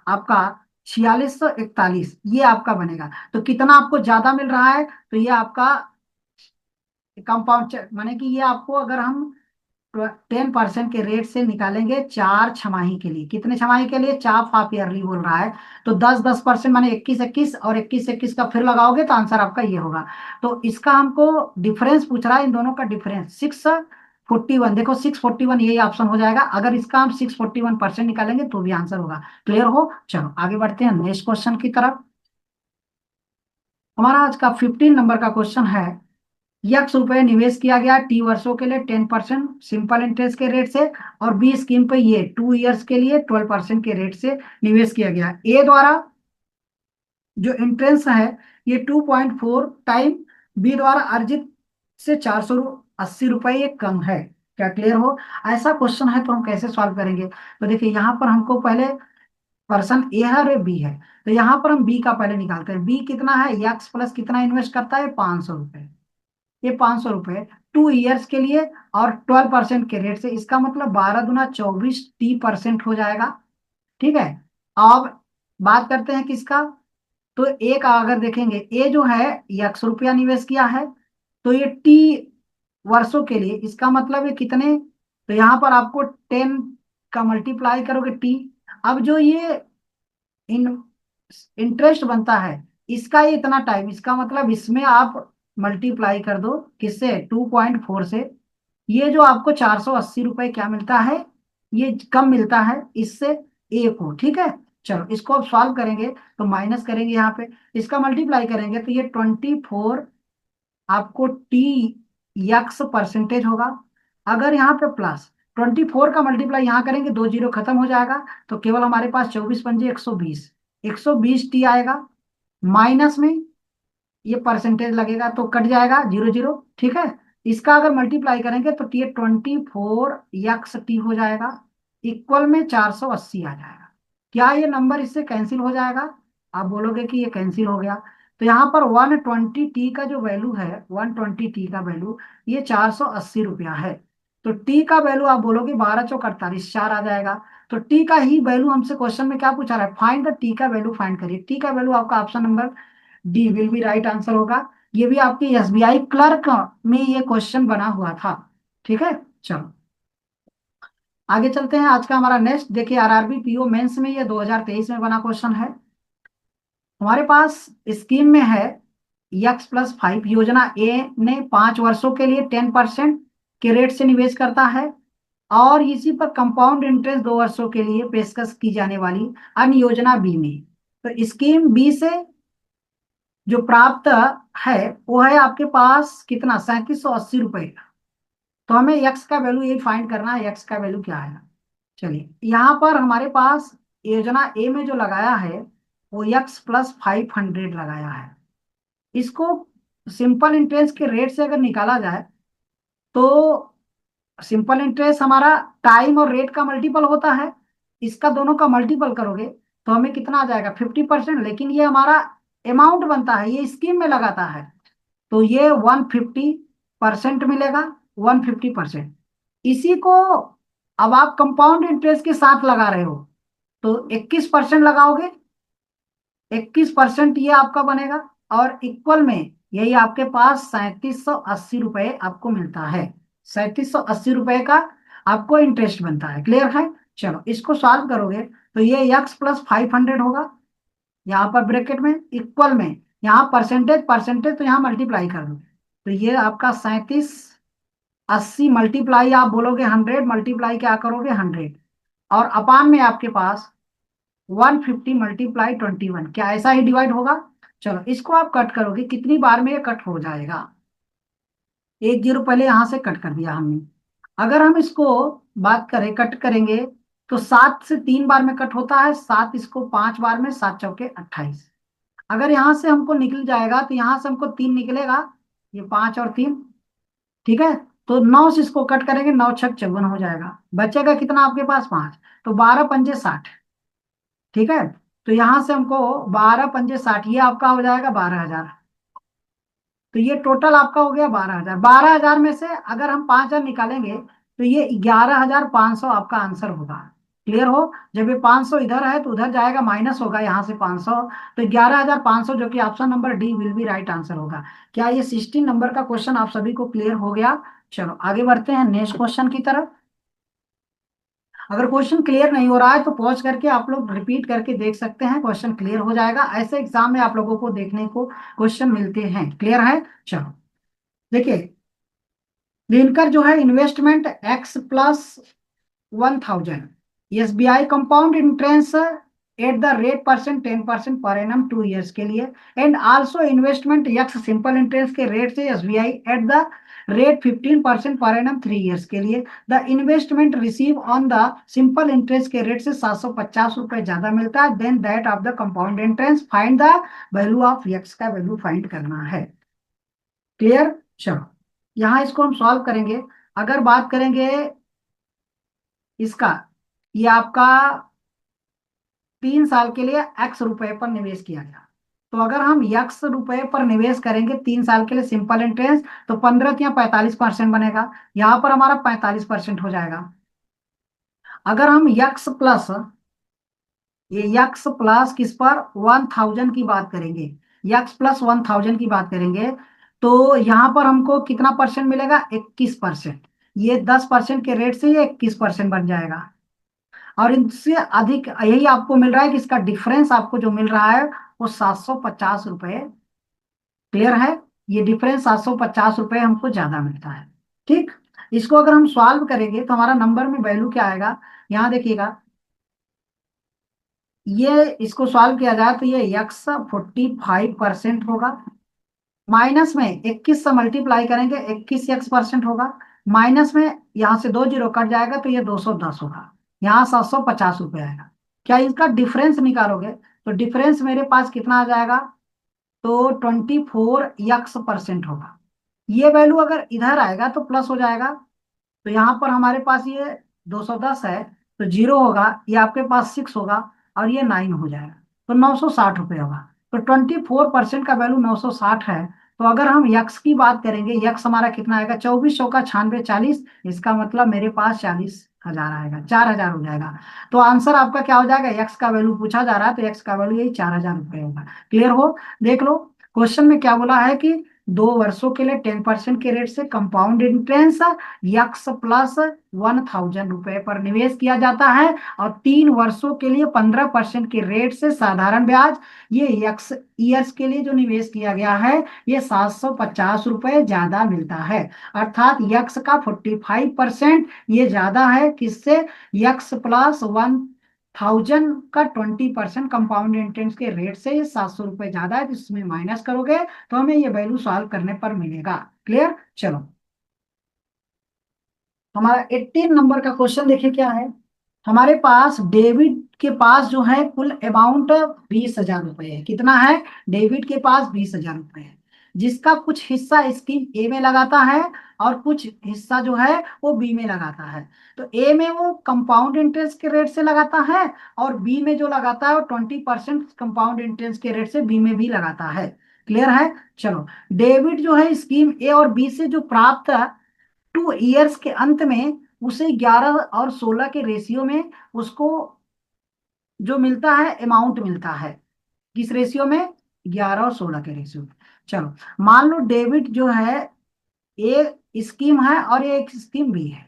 आपका, 4641, ये आपका बनेगा। तो कितना आपको ज्यादा मिल रहा है, तो ये आपका कंपाउंड माने कि ये आपको अगर हम 10% के रेट से निकालेंगे 4 छमाही के लिए, कितने छमाही के लिए, 4 हाफ ईयरली बोल रहा है, तो 10-10% माने 21-21, और 21-21 का फिर लगाओगे तो आंसर आपका ये होगा। तो इसका हमको डिफरेंस पूछ रहा है, इन दोनों का डिफरेंस 641, देखो 641 यही ऑप्शन हो जाएगा, अगर इसका हम 641% निकालेंगे तो भी आंसर होगा। क्लियर हो? चलो, आगे बढ़ते हैं नेक्स्ट क्वेश्चन की तरफ। हमारा आज का 15 नंबर का क्वेश्चन है, ₹1 निवेश किया गया T वर्षों के लिए 10% सिंपल इंटरेस्ट के रेट से, और बी स्कीम पे ये 2 ईयर्स के लिए 12% के रेट से निवेश किया गया। ए द्वारा जो इंटरेस्ट है ये 2.4 टाइम बी द्वारा अर्जित से 480 रुपये ये कम है। क्या क्लियर हो? ऐसा क्वेश्चन है तो हम कैसे सॉल्व करेंगे, तो देखिए यहाँ पर हमको पहले पर्सन ए है और बी है, तो यहाँ पर हम बी का पहले निकालते हैं। बी कितना है, यक्स प्लस कितना इन्वेस्ट करता है, 500 रुपये, ये 500 रुपये 2 ईयर्स के लिए, और 12% के रेट से, इसका मतलब 12 दूना 24 T% हो जाएगा। ठीक है, अब बात करते हैं किसका, तो ए का अगर देखेंगे, ए जो है ₹100 निवेश किया है, तो ये T वर्षों के लिए, इसका मतलब ये कितने तो यहाँ पर आपको 10 का मल्टीप्लाई करोगे टी। अब जो ये इन इंटरेस्ट बनता है, इसका ये इतना टाइम, इसका मतलब इसमें आप मल्टीप्लाई कर दो किससे, 2.4 से। ये जो आपको 480 रुपए क्या मिलता है, ये कम मिलता है इससे एक को, ठीक है। चलो इसको अब सॉल्व करेंगे, तो माइनस करेंगे यहाँ पे, इसका मल्टीप्लाई करेंगे तो ये 24 आपको टी यक्स परसेंटेज होगा। अगर यहाँ पे प्लस 24 का मल्टीप्लाई यहाँ करेंगे, दो जीरो खत्म हो जाएगा, तो केवल हमारे पास 24 पंजे 120, 120 टी आएगा। माइनस में ये परसेंटेज लगेगा तो कट जाएगा, जीरो जीरो, ठीक है। इसका अगर मल्टीप्लाई करेंगे तो ये 24 यक्स टी हो जाएगा, इक्वल में 480 आ जाएगा। क्या ये नंबर इससे कैंसिल हो जाएगा? आप बोलोगे कि ये कैंसिल हो गया। तो यहाँ पर 120 टी का जो वैल्यू है, 120 टी का वैल्यू, ये 480 रुपया है। तो टी का वैल्यू आप बोलोगे 12 चौक 48, 4 आ जाएगा। तो टी का ही वैल्यू हमसे क्वेश्चन में क्या पूछा रहा है, फाइंड द टी का वैल्यू, फाइंड करिए। टी का वैल्यू आपका option number D will be right answer होगा। ये भी आपके एसबीआई क्लर्क में ये क्वेश्चन बना हुआ था, ठीक है। चलो आगे चलते हैं। आज का हमारा नेक्स्ट देखिए, आरआरबी पीओ मेंस में ये 2023 में बना क्वेश्चन है। हमारे पास स्कीम में है X+5 योजना ए ने 5 वर्षों के लिए 10% के रेट से निवेश करता है, और इसी पर कंपाउंड इंटरेस्ट 2 वर्षों के लिए पेशकश की जाने वाली अन्य योजना बी में। तो स्कीम बी से जो प्राप्त है वो है आपके पास कितना, 3780 रुपए। तो हमें यक्स का वैल्यू यही फाइंड करना है, यक्स का वैल्यू क्या है। चलिए यहाँ पर हमारे पास योजना ए में जो लगाया है वो X+500 लगाया है। इसको सिंपल इंटरेस्ट के रेट से अगर निकाला जाए तो सिंपल इंटरेस्ट हमारा टाइम और रेट का मल्टीपल होता है, इसका दोनों का मल्टीपल करोगे तो हमें कितना आ जाएगा, 50%। लेकिन ये हमारा अमाउंट बनता है, ये स्कीम में लगाता है, तो ये 150% मिलेगा, 150%। इसी को अब आप कंपाउंड इंटरेस्ट के साथ लगा रहे हो तो 21% लगाओगे, 21% ये आपका बनेगा, और इक्वल में यही आपके पास 3780 रुपये आपको मिलता है। 3780 रुपये का आपको इंटरेस्ट बनता है, क्लियर है। चलो इसको सॉल्व करोगे तो ये X+500 होगा, यहाँ पर ब्रैकेट में इक्वल में, यहाँ परसेंटेज परसेंटेज तो यहाँ मल्टीप्लाई कर दो, तो ये आपका 3780 मल्टीप्लाई, आप बोलोगे 100, मल्टीप्लाई क्या करोगे 100, और अपान में आपके पास 150 मल्टीप्लाई 21, क्या ऐसा ही डिवाइड होगा। चलो इसको आप कट करोगे, कितनी बार में ये कट हो जाएगा, एक जीरो पहले यहां से कट कर दिया हमने। अगर हम इसको बात करें, कट करेंगे तो 7 से 3 बार में कट होता है, 7 इसको 5 बार में, 7 चौके 28। अगर यहां से हमको निकल जाएगा तो यहां से हमको 3 निकलेगा, ये 5 और 3, ठीक है। तो 9 से इसको कट करेंगे, 9 छक 54 हो जाएगा, बचेगा कितना आपके पास 5, तो 12 पंजे 60, ठीक है। तो यहां से हमको 12 पंजे 60, ये आपका हो जाएगा 12,000। तो ये टोटल आपका हो गया 12,000। 12,000 में से अगर हम 5,000 निकालेंगे तो ये 11,500 आपका आंसर होगा, क्लियर हो। जब ये 500 इधर है तो उधर जाएगा, माइनस होगा यहाँ से 500, तो 11,500 जो कि option number D will be right answer होगा। क्या ये 16 नंबर का क्वेश्चन आप सभी को क्लियर हो गया? चलो आगे बढ़ते हैं नेक्स्ट क्वेश्चन की तरफ। अगर क्वेश्चन क्लियर नहीं हो रहा है तो पॉज करके आप लोग रिपीट करके देख सकते हैं, क्वेश्चन क्लियर हो जाएगा। ऐसे एग्जाम में आप लोगों को देखने को क्वेश्चन मिलते हैं, क्लियर है। चलो देखिए, लिनकर जो है investment X+1000, SBI compound interest at the rate percent 10% पर एनम 2 ईयर्स के लिए, and also investment X simple interest के रेट से एसबीआई एट द रेट 15% पर एनम 3 ईयर्स के लिए। The investment receive on the simple interest के rate से 750 रुपए ज्यादा मिलता है then that of the compound interest, find the value of X का वैल्यू फाइंड करना है, क्लियर। चलो यहाँ इसको हम सॉल्व करेंगे। अगर बात करेंगे इसका, ये आपका 3 साल के लिए X रुपए पर निवेश किया गया, तो अगर हम X रुपए पर निवेश करेंगे 3 साल के लिए सिंपल इंटरेस्ट, तो 15 या 45% बनेगा, यहाँ पर हमारा 45% हो जाएगा। अगर हम यक्स प्लस किस पर 1000 की बात करेंगे, X+1000 की बात करेंगे, तो यहाँ पर हमको कितना परसेंट मिलेगा, 21%। ये 10% के रेट से ये 21% बन जाएगा। और इनसे अधिक यही आपको मिल रहा है कि इसका डिफरेंस आपको जो मिल रहा है वो 750 रुपये। क्लियर है? ये डिफरेंस 750 रुपये हमको ज्यादा मिलता है। ठीक। इसको अगर हम सॉल्व करेंगे तो हमारा नंबर में वैल्यू क्या आएगा, यहाँ देखिएगा। ये इसको सॉल्व किया जाए तो ये यक्स 45% होगा। माइनस में 21 से मल्टीप्लाई करेंगे, 21 x% होगा। माइनस में यहाँ से 2 जीरो कट जाएगा तो ये 210 होगा। यहाँ 750 रुपये आएगा। क्या इसका डिफरेंस निकालोगे तो डिफरेंस मेरे पास कितना आ जाएगा, तो 24 x% होगा। ये वैल्यू अगर इधर आएगा तो प्लस हो जाएगा। तो यहाँ पर हमारे पास ये 210 है, तो जीरो होगा, ये आपके पास 6 होगा, और ये 9 हो जाएगा। तो 960 रुपये होगा। तो 24% का वैल्यू 960 है। तो अगर हम यक्स की बात करेंगे, यक्स हमारा कितना आएगा, 2400 का 96 40, इसका मतलब मेरे पास 40,000 आएगा, 4000 हो जाएगा। तो आंसर आपका क्या हो जाएगा, यक्स का वैल्यू पूछा जा रहा है तो यक्स का वैल्यू यही 4000 रुपये होगा। क्लियर हो? देख लो क्वेश्चन में क्या बोला है कि 2 वर्षों के लिए 10% के रेट से कंपाउंड इंटरेस्ट यक्स प्लस 1000 रुपये पर निवेश किया जाता है, और 3 वर्षों के लिए 15% के रेट से साधारण ब्याज, ये यक्स ईयर्स के लिए जो निवेश किया गया है ये 750 रुपये ज्यादा मिलता है। अर्थात यक्स का 45% ये ज्यादा है किससे, यक्स प्लस 1000 का 20% कंपाउंड इंटरेस्ट के रेट से ये 700 रुपये ज्यादा है, जिसमें माइनस करोगे तो हमें ये वैल्यू सॉल्व करने पर मिलेगा। क्लियर? चलो हमारा 18 नंबर का क्वेश्चन देखिए क्या है। हमारे पास डेविड के पास जो है कुल अमाउंट 20,000 रुपये है। कितना है, डेविड के पास 20,000 रुपये है, जिसका कुछ हिस्सा स्कीम ए में लगाता है और कुछ हिस्सा जो है वो बी में लगाता है। तो ए में वो कंपाउंड इंटरेस्ट के रेट से लगाता है, और बी में जो लगाता है वो 20% कंपाउंड इंटरेस्ट के रेट से बी में भी लगाता है। क्लियर है? चलो, डेविड जो है स्कीम ए और बी से जो प्राप्त 2 ईयर्स के अंत में उसे 11 और 16 के रेशियो में उसको जो मिलता है अमाउंट मिलता है। किस रेशियो में, 11 और 16 के रेशियो में। चलो, मान लो डेबिट जो है ए स्कीम है और ये एक स्कीम बी है।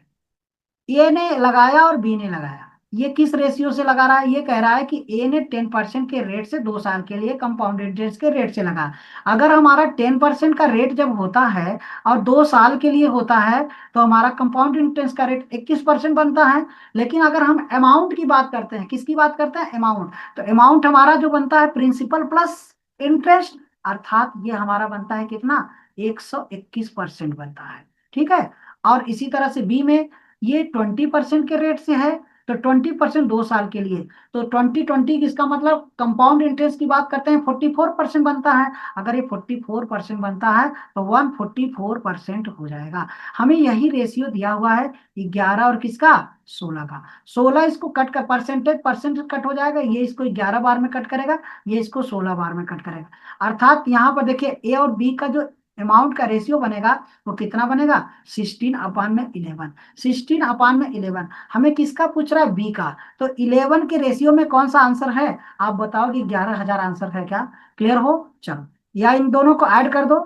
ए ने लगाया और बी ने लगाया। ये किस रेशियो से लगा रहा है, ये कह रहा है कि ए ने 10% के रेट से 2 साल के लिए कंपाउंड इंटरेस्ट के रेट से लगा। अगर हमारा 10% का रेट जब होता है और 2 साल के लिए होता है तो हमारा कंपाउंड इंटरेस्ट का रेट 21% बनता है। लेकिन अगर हम अमाउंट की बात करते हैं, किसकी बात करते हैं, अमाउंट, तो अमाउंट हमारा जो बनता है प्रिंसिपल प्लस इंटरेस्ट, अर्थात ये हमारा बनता है कितना, 121% बनता है। ठीक है? और इसी तरह से बी में ये 20% के रेट से है, तो 20% 2 साल के लिए, तो 2020 इसका मतलब कंपाउंड इंटरेस्ट की बात करते हैं 44% बनता है। अगर ये 44% बनता है तो 144% हो जाएगा। हमें यही रेशियो दिया हुआ है, 11 और किसका, 16 का। 16 इसको कट कर परसेंटेज परसेंटेज कट हो जाएगा, ये इसको 11 बार में कट करेगा, ये इसको 16 बार में कट करेगा। अर्थात यहाँ पर देखिए ए और बी का जो अमाउंट का रेशियो बनेगा वो कितना बनेगा, 16/11। 16/11 हमें किसका पूछ रहा है, बी का। तो 11 के रेशियो में कौन सा आंसर है, आप बताओ कि 11,000 आंसर है क्या। क्लियर हो? चलो, या इन दोनों को ऐड कर दो।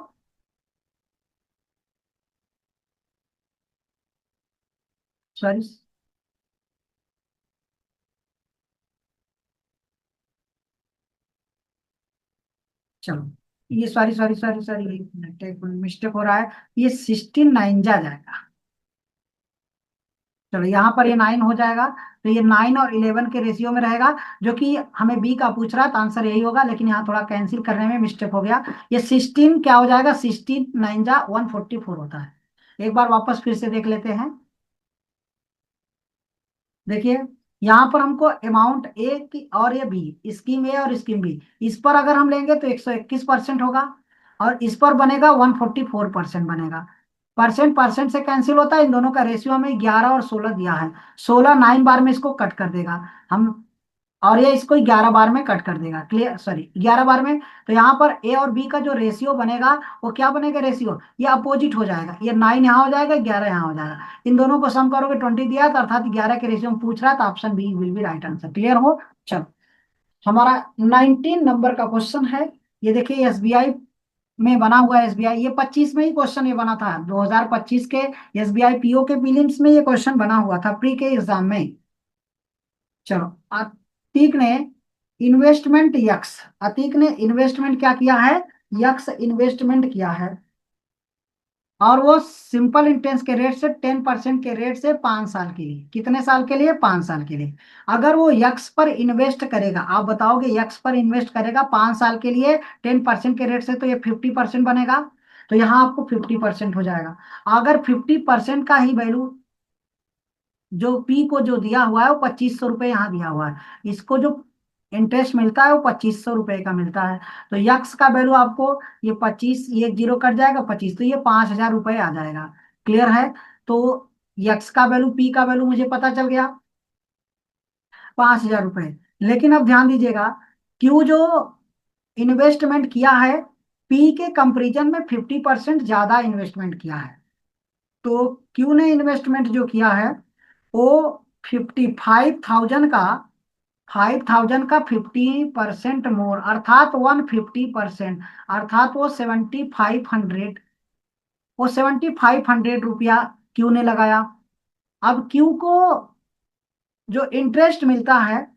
सॉरी, चलो, ये सॉरी सॉरी सॉरी सॉरी, एक मिनट, एक मिस्टेक हो रहा है। ये 16 9 जा जाएगा। चलो, यहाँ पर ये 9 हो जाएगा। तो ये 9 और 11 के रेशियो में रहेगा, जो कि हमें बी का पूछ रहा है, तो आंसर यही होगा, लेकिन यहाँ थोड़ा कैंसिल करने में मिस्टेक हो गया। ये 16 क्या हो जाएगा, 16 9 जा 144 होता है। एक बार वापस फिर से देख लेते हैं। देखिए, यहाँ पर हमको अमाउंट ए की और ये बी, स्कीम ए और स्कीम बी, इस पर अगर हम लेंगे तो 121% होगा, और इस पर बनेगा 144% बनेगा। परसेंट परसेंट से कैंसिल होता है, इन दोनों का रेशियो हमें 11 और 16 दिया है। 16 9 बार में इसको कट कर देगा हम, और ये इसको 11 बार में कट कर देगा। क्लियर, सॉरी, 11 बार में। तो यहाँ पर ए और बी का जो रेशियो बनेगा वो क्या बनेगा, रेशियो ये अपोजिट हो जाएगा। ये 9 यहाँ हो जाएगा, 11 यहाँ हो जाएगा। इन दोनों को सम करोगे 20 दिया है, तो अर्थात 11 के रेशियो में पूछ रहा है, तो option B will be right answer. Clear हो? चलो, हमारा 19 नंबर का क्वेश्चन है। ये देखिए, एसबीआई में बना हुआ है एसबीआई। ये 25 में ही क्वेश्चन ये बना था, 2025 के एसबीआई पीओ के प्रीलिम्स में ये क्वेश्चन बना हुआ था, प्री के एग्जाम में। चलो, अतीक ने इन्वेस्टमेंट यक्स, अतीक ने इन्वेस्टमेंट क्या किया है, यक्स इन्वेस्टमेंट किया है। और वो सिंपल इंटरेस्ट के रेट से 10% के रेट से 5 साल के लिए, कितने साल के लिए, 5 साल के लिए। अगर वो यक्स पर इन्वेस्ट करेगा, आप बताओगे यक्स पर इन्वेस्ट करेगा 5 साल के लिए 10% के रेट से, तो ये 50% बनेगा। तो यहाँ आपको 50% हो जाएगा। अगर 50% का ही वैल्यू जो पी को जो दिया हुआ है वो 2500 रुपये यहाँ दिया हुआ है, इसको जो इंटरेस्ट मिलता है वो 2500 रुपये का मिलता है। तो यक्स का वैल्यू आपको, ये 25, ये जीरो कट जाएगा 25, तो ये 5000 रुपये आ जाएगा। क्लियर है। तो यक्स का वैल्यू, पी का वैल्यू मुझे पता चल गया, 5000 रुपये। लेकिन अब ध्यान दीजिएगा, क्यू जो इन्वेस्टमेंट किया है, पी के कंपेरिजन में 50% ज्यादा इन्वेस्टमेंट किया है। तो क्यू ने इन्वेस्टमेंट जो किया है वो 55,000 का 50% मोर, अर्थात 150%, अर्थात वो 7500 रुपया क्यू ने लगाया। अब क्यू को जो इंटरेस्ट मिलता है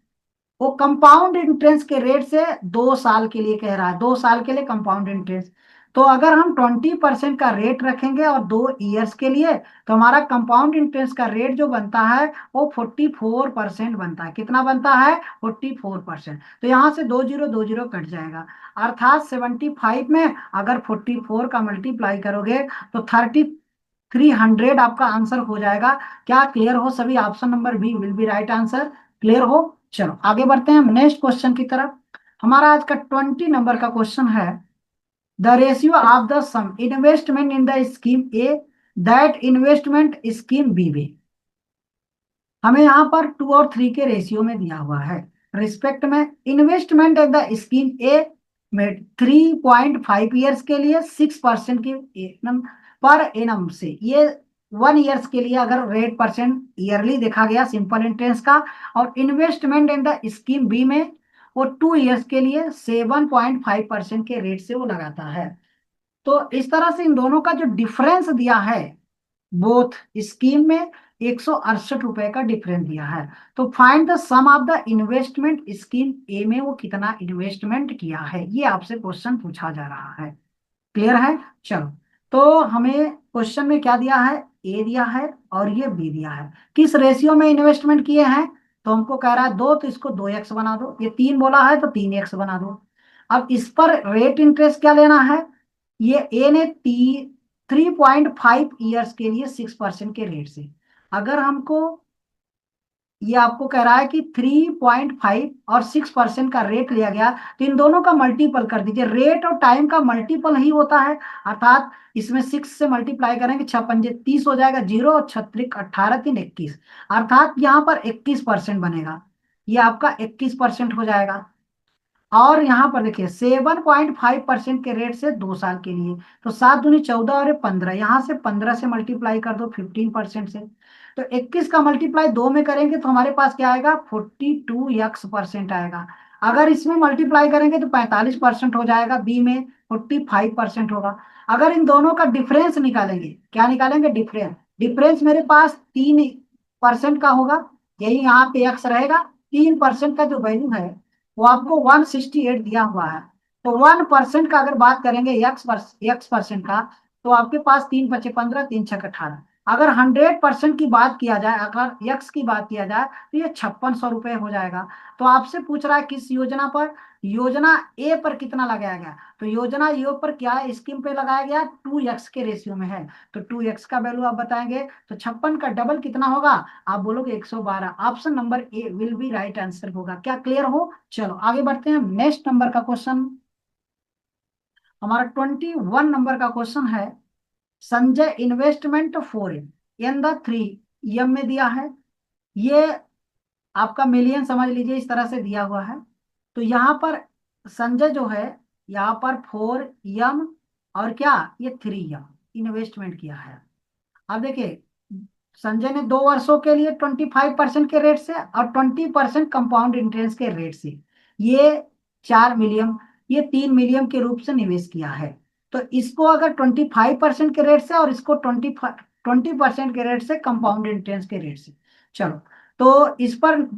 वो कंपाउंड इंटरेस्ट के रेट से 2 साल के लिए कह रहा है, 2 साल के लिए कंपाउंड इंटरेस्ट। तो अगर हम 20% का रेट रखेंगे और 2 ईयर्स के लिए, तो हमारा कंपाउंड इंटरेस्ट का रेट जो बनता है वो 44% बनता है। कितना बनता है, 44%। तो यहाँ से 20 कट जाएगा, अर्थात 75 में अगर 44 का मल्टीप्लाई करोगे तो 300 आपका आंसर हो जाएगा। क्या क्लियर हो सभी, option number B will be right answer. Clear हो। चलो आगे बढ़ते हैं नेक्स्ट क्वेश्चन की तरफ। हमारा आज का 20 नंबर का क्वेश्चन है, the ratio of the sum investment in the scheme A that investment scheme B में। हमें यहाँ पर 2 और 3 के रेशियो में दिया हुआ है। रिस्पेक्ट में investment in the scheme A में 3.5 ईयर्स के लिए 6% की एनम पर एनम से, ये 1 ईयर्स के लिए अगर रेट परसेंट ईयरली देखा गया सिंपल इंटरेस्ट का, और investment in the scheme B में वो 2 ईयर्स के लिए 7.5% के रेट से वो लगाता है। तो इस तरह से इन दोनों का जो डिफरेंस दिया है, बोथ स्कीम में 168 रुपए का डिफरेंस दिया है। तो find the sum of the investment scheme A में वो कितना इन्वेस्टमेंट किया है, ये आपसे क्वेश्चन पूछा जा रहा है। क्लियर है। चलो, तो हमें क्वेश्चन में क्या दिया है, ए दिया है और ये बी दिया है। किस रेशियो में इन्वेस्टमेंट किए हैं, तो हमको कह रहा है 2, तो इसको 2x बना दो। ये 3 बोला है तो 3x बना दो। अब इस पर रेट इंटरेस्ट क्या लेना है, ये ए ने 3.5 ईयर्स के लिए 6% के रेट से, अगर हमको, ये आपको कह रहा है कि 3.5 और 6% का रेट लिया गया, तो इन दोनों का मल्टीपल कर दीजिए। रेट और टाइम का मल्टीपल ही होता है, अर्थात इसमें 6 से मल्टीप्लाई करेंगे, 6 पंजे 30 हो जाएगा, जीरो और 6 3 18 3 21, अर्थात यहाँ पर 21% बनेगा। ये आपका 21% हो जाएगा। और यहाँ पर देखिए 7.5% के रेट से 2 साल के लिए, तो 7 दूनी 14 और 15, यहाँ से 15 से मल्टीप्लाई कर दो 15% से, तो 21 का मल्टीप्लाई 2 में करेंगे तो हमारे पास क्या आएगा, 42x% आएगा। अगर इसमें मल्टीप्लाई करेंगे तो 45% हो जाएगा, बी में 45% होगा। अगर इन दोनों का डिफरेंस निकालेंगे, क्या निकालेंगे, डिफरेंस, डिफरेंस मेरे पास 3% का होगा, यही यहाँ पे एक्स रहेगा। 3% का जो वैल्यू है वो आपको 168 दिया हुआ है। तो 1% का अगर बात करेंगे, एक्स परसेंट का, तो आपके पास 3 5 15, 3 6 18। अगर 100% की बात किया जाए, अगर यक्स की बात किया जाए, तो ये 5600 रुपये हो जाएगा। तो आपसे पूछ रहा है किस योजना पर, योजना ए पर कितना लगाया गया, तो योजना ए पर क्या है, स्कीम पे लगाया गया 2x के रेशियो में है। तो 2x का वैल्यू आप बताएंगे, तो 56 का डबल कितना होगा, आप बोलोगे 112। Option number A will be right answer होगा। क्या क्लियर हो। चलो आगे बढ़ते हैं नेक्स्ट नंबर का क्वेश्चन। हमारा 21 नंबर का क्वेश्चन है, Sanjay investment four in the 3 में दिया है। ये आपका मिलियन समझ लीजिए, इस तरह से दिया हुआ है। तो यहाँ पर संजय जो है, यहाँ पर 4 और क्या, ये 3 इन्वेस्टमेंट किया है। अब देखिए, संजय ने 2 वर्षों के लिए 25% के रेट से और 20% कंपाउंड इंटरेस्ट के रेट से ये 4 मिलियन, ये 3 मिलियन के रूप से निवेश किया है। तो इसको अगर 25% के रेट से और इसको 20% के रेट से, कंपाउंड इंटरेस्ट के रेट से। चलो, तो इस पर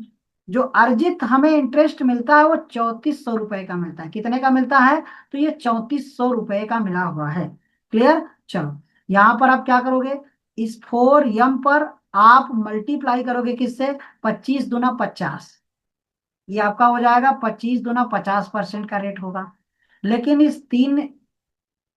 जो अर्जित हमें इंटरेस्ट मिलता है वो 3400 रुपए का मिलता है। कितने का मिलता है? तो ये 3400 रुपए का मिला हुआ है। क्लियर? चलो, यहां पर आप क्या करोगे, इस 4m पर आप मल्टीप्लाई करोगे किससे? 25 दूना 50। ये आपका हो जाएगा 25 दूना 50% का रेट होगा। लेकिन इस 3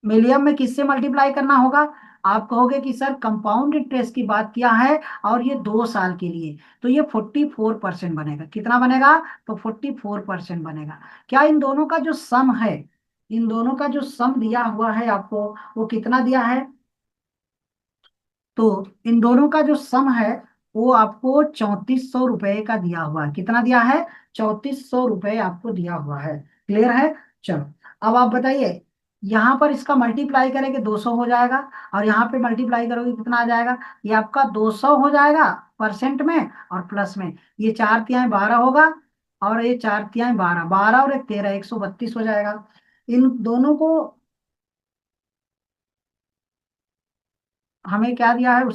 मिलियन में किससे मल्टीप्लाई करना होगा? आप कहोगे कि सर कंपाउंड इंटरेस्ट की बात किया है और ये 2 साल के लिए, तो ये 44% बनेगा। कितना बनेगा? तो 44% बनेगा। क्या इन दोनों का जो सम है, इन दोनों का जो सम दिया हुआ है आपको, वो कितना दिया है? तो इन दोनों का जो सम है वो आपको 3400 रुपए का दिया हुआ है। कितना दिया है? 3400 रुपए आपको दिया हुआ है। क्लियर है? चलो, अब आप बताइए, यहाँ पर इसका मल्टीप्लाई करेंगे 200 हो जाएगा, और यहाँ पे मल्टीप्लाई करोगे कितना आ जाएगा? ये आपका 200 हो जाएगा परसेंट में, और प्लस में ये 4 तिहाई 12 होगा, और ये 4 तिहाई 12, 12 और एक 13, 132 हो जाएगा। इन दोनों को हमें क्या दिया है?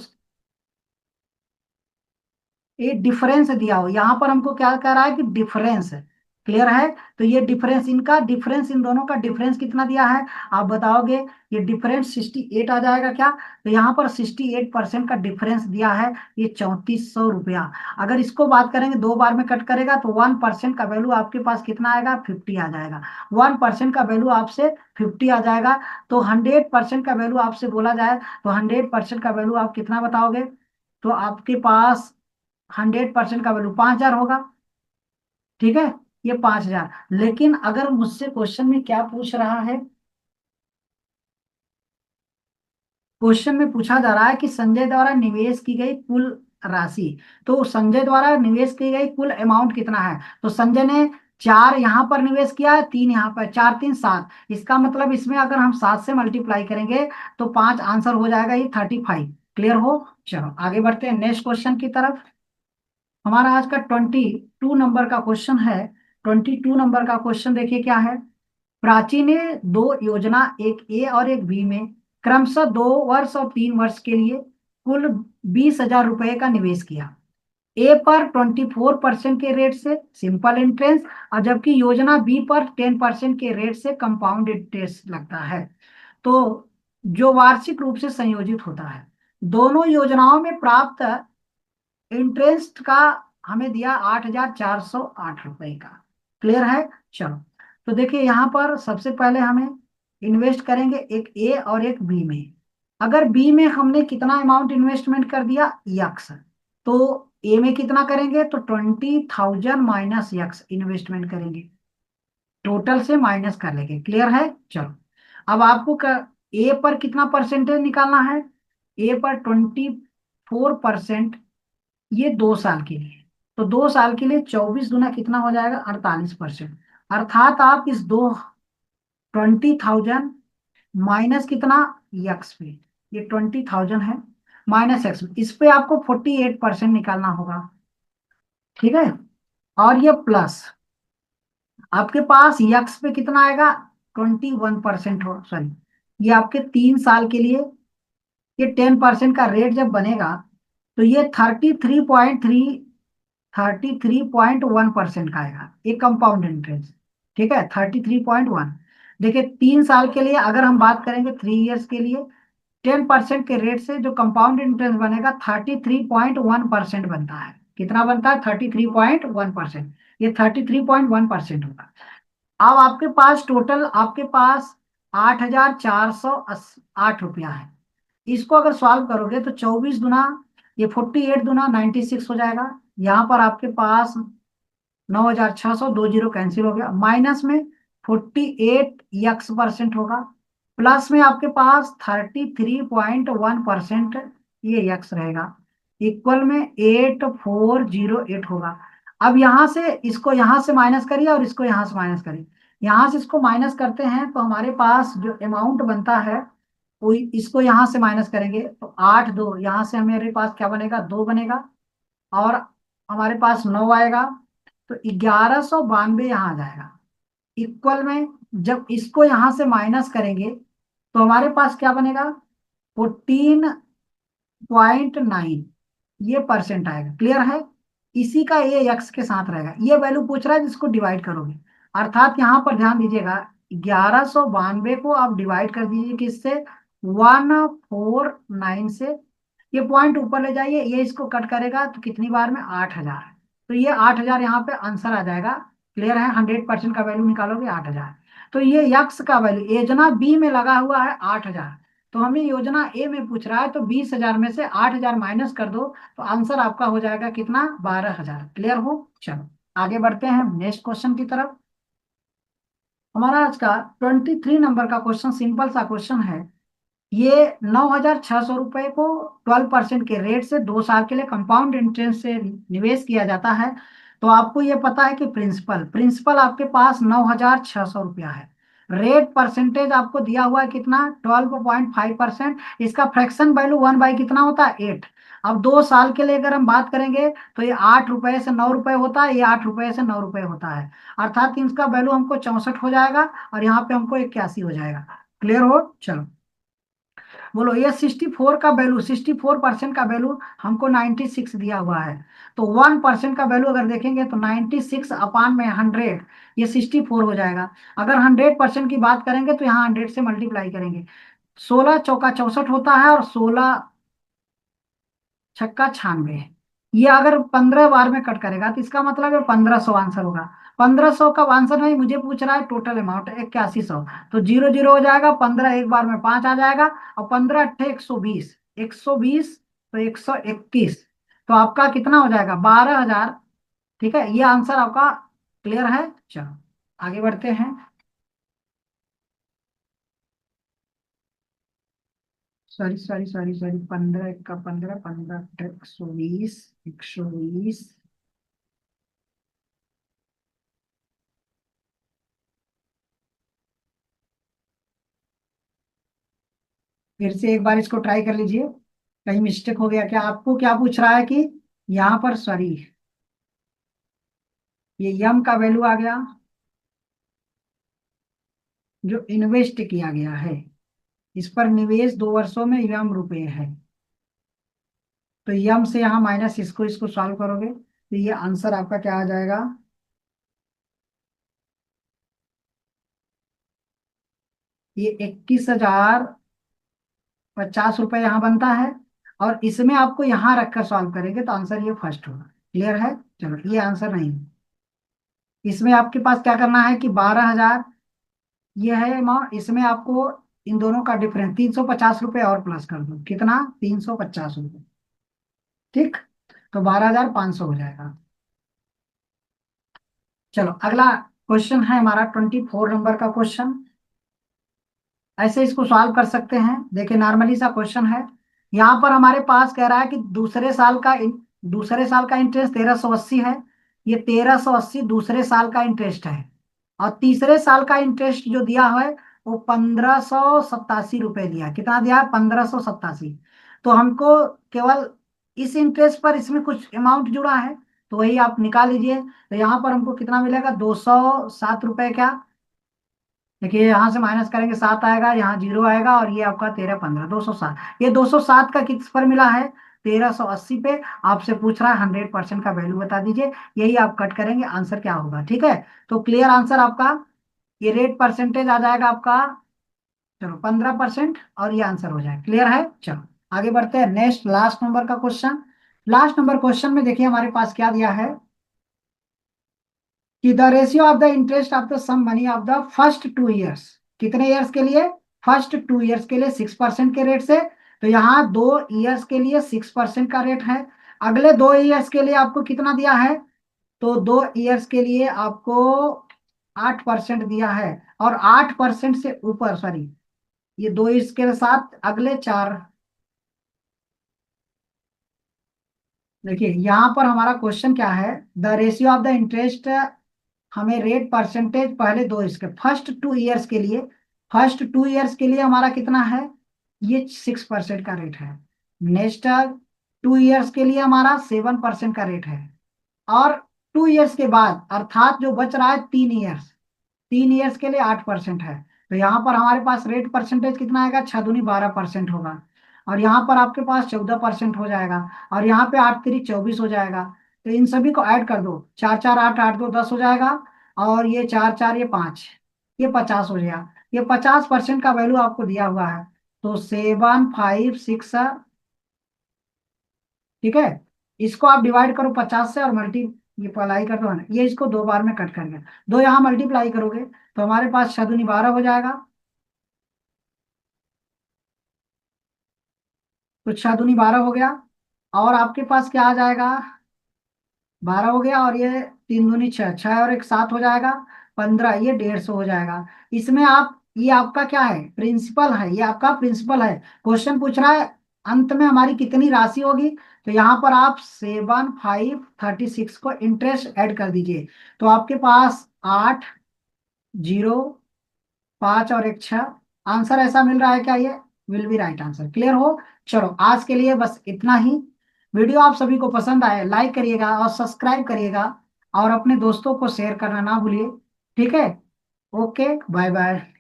ये डिफरेंस दिया हो, यहाँ पर हमको क्या कह रहा है कि डिफरेंस है। क्लियर है? तो ये डिफरेंस, इनका डिफरेंस, इन दोनों का डिफरेंस कितना दिया है आप बताओगे? ये डिफरेंस 68 आ जाएगा क्या? तो यहाँ पर 68% का डिफरेंस दिया है, ये 3400 रुपया। अगर इसको बात करेंगे 2 बार में कट करेगा तो 1% का वैल्यू आपके पास कितना आएगा? 50 आ जाएगा। 1% का वैल्यू आपसे 50 आ जाएगा। तो 100% का वैल्यू आपसे बोला जाए तो 100% का वैल्यू आप कितना बताओगे? तो आपके पास 100% का वैल्यू 5000 होगा। ठीक है, ये 5000। लेकिन अगर मुझसे क्वेश्चन में क्या पूछ रहा है, क्वेश्चन में पूछा जा रहा है कि संजय द्वारा निवेश की गई कुल राशि, तो संजय द्वारा निवेश की गई कुल अमाउंट कितना है? तो संजय ने 4 यहां पर निवेश किया है, 3 यहां पर, 4 3 7। इसका मतलब इसमें अगर हम 7 से मल्टीप्लाई करेंगे तो 5 आंसर हो जाएगा, ये 35। क्लियर हो? चलो आगे बढ़ते हैं नेक्स्ट क्वेश्चन की तरफ। हमारा आज का 22 नंबर का क्वेश्चन है। 22 नंबर का क्वेश्चन देखिए क्या है। प्राची ने 2 योजना, एक ए और एक बी में क्रमशः 2 वर्ष और 3 वर्ष के लिए कुल 20,000 रुपए का निवेश किया। ए पर 24% के रेट से सिंपल इंटरेस्ट, और जबकि योजना बी पर 10% के रेट से कंपाउंड इंटरेस्ट लगता है, तो जो वार्षिक रूप से संयोजित होता है। दोनों योजनाओं में प्राप्त इंटरेस्ट का हमें दिया 8,408 रुपए का। क्लियर है? चलो, तो देखिए यहाँ पर सबसे पहले हमें इन्वेस्ट करेंगे एक ए और एक बी में। अगर बी में हमने कितना अमाउंट इन्वेस्टमेंट कर दिया? यक्स। तो ए में कितना करेंगे? तो 20,000 माइनस यक्स इन्वेस्टमेंट करेंगे, टोटल से माइनस कर लेंगे। क्लियर है? चलो, अब आपको ए पर कितना परसेंटेज निकालना है? ए पर 24%, ये 2 साल के लिए। तो 2 साल के लिए 24 गुना कितना हो जाएगा? 48%। अर्थात आप इस 20,000 माइनस कितना यक्स पे, ये 20,000 है, माइनस एक्स, इस पे आपको 48% निकालना होगा। ठीक है, और ये प्लस आपके पास यक्स पे कितना आएगा? 21% हो, सॉरी, ये आपके 3 साल के लिए, ये 10% का रेट जब बनेगा तो ये 33.1% का आएगा, ये कंपाउंड इंटरेस्ट। ठीक है, 33.1। देखिए 3 साल के लिए अगर हम बात करेंगे, 3 इयर्स के लिए 10% के रेट से जो कंपाउंड इंटरेस्ट बनेगा 33.1% बनता है। कितना बनता है? 33.1%। ये 33.1% होगा। अब आपके पास टोटल, आपके पास 8,408 रुपया है। इसको अगर सॉल्व करोगे तो 24 दुना, ये 48 दुना 96 हो जाएगा। यहाँ पर आपके पास 9,600, 2 जीरो कैंसिल हो गया, माइनस में 48 यक्स% होगा, प्लस में आपके पास 33.1% ये यक्स रहेगा, इक्वल में 8408 होगा। अब यहां से इसको यहां से माइनस करिए और इसको यहां से माइनस करिए। यहां से इसको माइनस करते हैं तो हमारे पास जो अमाउंट बनता है वो, इसको यहां से माइनस करेंगे तो 8 2, यहां से हमारे पास क्या बनेगा? 2 बनेगा, और हमारे पास 9 आएगा, तो 1192 यहाँ आ जाएगा। इक्वल में जब इसको यहां से माइनस करेंगे तो हमारे पास क्या बनेगा, 14.9 ये परसेंट आएगा। क्लियर है? इसी का ये एक्स के साथ रहेगा। ये वैल्यू पूछ रहा है जिसको डिवाइड करोगे, अर्थात यहाँ पर ध्यान दीजिएगा, 1192 को आप डिवाइड कर दीजिए किससे, 149 से। ये पॉइंट ऊपर ले जाइए, ये इसको कट करेगा तो कितनी बार में, 8,000। तो ये 8,000 यहाँ पे आंसर आ जाएगा। क्लियर है? 100% का वैल्यू निकालोगे 8,000। तो ये यक्स का वैल्यू योजना बी में लगा हुआ है 8,000। तो हमें योजना ए में पूछ रहा है, तो 20,000 में से 8,000 माइनस कर दो, तो आंसर आपका हो जाएगा कितना, 12,000। क्लियर हो? चलो आगे बढ़ते हैं नेक्स्ट क्वेश्चन की तरफ। हमारा आज का 23 नंबर का क्वेश्चन सिंपल सा क्वेश्चन है। ये 9,600 रुपए को 12% के रेट से 2 साल के लिए कंपाउंड इंटरेस्ट से निवेश किया जाता है। तो आपको ये पता है कि प्रिंसिपल प्रिंसिपल आपके पास 9,600 रुपया है। रेट परसेंटेज आपको दिया हुआ है कितना, 12.5%। इसका फ्रैक्शन वैल्यू 1 बाई कितना होता है, 8। अब 2 साल के लिए अगर हम बात करेंगे तो ये 8 रुपए से 9 रुपए होता है, ये 8 रुपए से 9 रुपए होता है। अर्थात कि इसका वैल्यू हमको 64 हो जाएगा और यहाँ पे हमको 81 हो जाएगा। क्लियर हो? चलो बोलो, ये 64 का वैल्यू, 64% का वैल्यू हमको 96 दिया हुआ है। तो 1% का वैल्यू अगर देखेंगे तो 96 अपान में 100, ये 64 हो जाएगा। अगर 100% की बात करेंगे तो यहाँ 100 से मल्टीप्लाई करेंगे। 16 चौका 64 होता है और 16 छक्का 96। ये अगर 15 बार में कट करेगा तो इसका मतलब है 1,500 आंसर होगा। 1,500 का आंसर नहीं, मुझे पूछ रहा है टोटल अमाउंट 8100। तो जीरो जीरो हो जाएगा, 15 एक बार में 5 आ जाएगा, और 15 अट्ठे 120, 120 तो 121। तो आपका कितना हो जाएगा, 12,000। ठीक है, ये आंसर आपका क्लियर है। चलो आगे बढ़ते हैं। सॉरी सॉरी सॉरी सॉरी, 15 एक का 15, 15 अट्ठे 120, 120। फिर से एक बार इसको ट्राई कर लीजिए, कहीं मिस्टेक हो गया क्या? आपको क्या पूछ रहा है कि यहाँ पर, सॉरी, ये यम का वैल्यू आ गया जो इन्वेस्ट किया गया है, इस पर निवेश 2 वर्षों में यम रुपए है। तो यम से यहाँ माइनस, इसको इसको सॉल्व करोगे तो ये आंसर आपका क्या आ जाएगा, ये 21,050 रुपये यहाँ बनता है। और इसमें आपको यहाँ रखकर सॉल्व करेंगे तो आंसर ये फर्स्ट होगा। क्लियर है? चलो ये आंसर नहीं है। इसमें आपके पास क्या करना है कि 12,000 ये है अमाउंट, इसमें आपको इन दोनों का डिफरेंस 350 रुपये और प्लस कर दो, कितना, 350 रुपये। ठीक, तो 12,500 हो जाएगा। चलो अगला क्वेश्चन है हमारा 24 नंबर का क्वेश्चन। ऐसे इसको सॉल्व कर सकते हैं। देखिए नॉर्मली सा क्वेश्चन है। यहाँ पर हमारे पास कह रहा है कि दूसरे साल का इंटरेस्ट 1,380 है। ये 1,380 दूसरे साल का इंटरेस्ट है। और तीसरे साल का इंटरेस्ट जो दिया है वो 1,587 रुपये दिया। कितना दिया है, 1,587। तो हमको केवल इस इंटरेस्ट पर इसमें कुछ अमाउंट जुड़ा है, तो वही आप निकाल लीजिए। तो यहाँ पर हमको कितना मिलेगा, 207 रुपये। क्या, देखिए यहाँ से माइनस करेंगे 7 आएगा, यहाँ 0 आएगा, और ये आपका 13 15 207। ये 207 का किस पर मिला है, 1,380 पे। आपसे पूछ रहा है 100% का वैल्यू बता दीजिए। यही आप कट करेंगे, आंसर क्या होगा। ठीक है, तो क्लियर आंसर आपका, ये रेट परसेंटेज आ जाएगा आपका, चलो 15%, और ये आंसर हो जाएगा। क्लियर है? चलो आगे बढ़ते हैं नेक्स्ट लास्ट नंबर का क्वेश्चन। लास्ट नंबर क्वेश्चन में देखिए हमारे पास क्या दिया है कि the ratio of the interest of the sum money of the first 2 years. कितने ईयर्स के लिए, फर्स्ट 2 ईयर्स के लिए 6% के रेट से। तो यहाँ 2 ईयर्स के लिए 6% का रेट है। अगले 2 ईयर्स के लिए आपको कितना दिया है, तो 2 ईयर्स के लिए आपको 8% दिया है। और 8% से ऊपर, सॉरी, ये 2 इसके साथ अगले 4। देखिए यहाँ पर हमारा क्वेश्चन क्या है, the ratio of the interest, हमें रेट परसेंटेज पहले 2 इसके फर्स्ट 2 ईयर्स के लिए हमारा कितना है, ये 6% का रेट है। नेक्स्ट 2 ईयर्स के लिए हमारा 7% का रेट है। और 2 ईयर्स के बाद, अर्थात जो बच रहा है 3 ईयर्स, 3 ईयर्स के लिए 8% है। तो यहाँ पर हमारे पास रेट परसेंटेज कितना आएगा, 6 दूनी 12% होगा। और यहाँ पर आपके पास 14% हो जाएगा। और यहाँ पे 8 तिरिक 24 हो जाएगा। तो इन सभी को ऐड कर दो, 4 4 8 8 2 10 हो जाएगा। और ये 4 4 ये 5, ये 50 हो गया। ये 50% का वैल्यू आपको दिया हुआ है। तो 7 5 6, ठीक है। इसको आप डिवाइड करो 50 से और ये अप्लाई कर दो ना, ये इसको 2 बार में कट करके दो यहाँ मल्टीप्लाई करोगे तो हमारे पास 6 दूनी 12 हो जाएगा। तो 6 दूनी 12 हो गया। और आपके पास क्या आ जाएगा, 12 हो गया। और ये 3 दूनी 6, 6 और 1 7 हो जाएगा, 15, ये 150 हो जाएगा। इसमें आप, ये आपका क्या है, प्रिंसिपल है, ये आपका प्रिंसिपल है। क्वेश्चन पूछ रहा है अंत में हमारी कितनी राशि होगी। तो यहाँ पर आप 7 5 36 को इंटरेस्ट ऐड कर दीजिए। तो आपके पास 8 0 5 और 1 6, आंसर ऐसा मिल रहा है क्या, ये will be right answer. Clear हो। चलो आज के लिए बस इतना ही। वीडियो आप सभी को पसंद आए लाइक करिएगा और सब्सक्राइब करिएगा। और अपने दोस्तों को शेयर करना ना भूलिए। ठीक है। Okay, bye bye.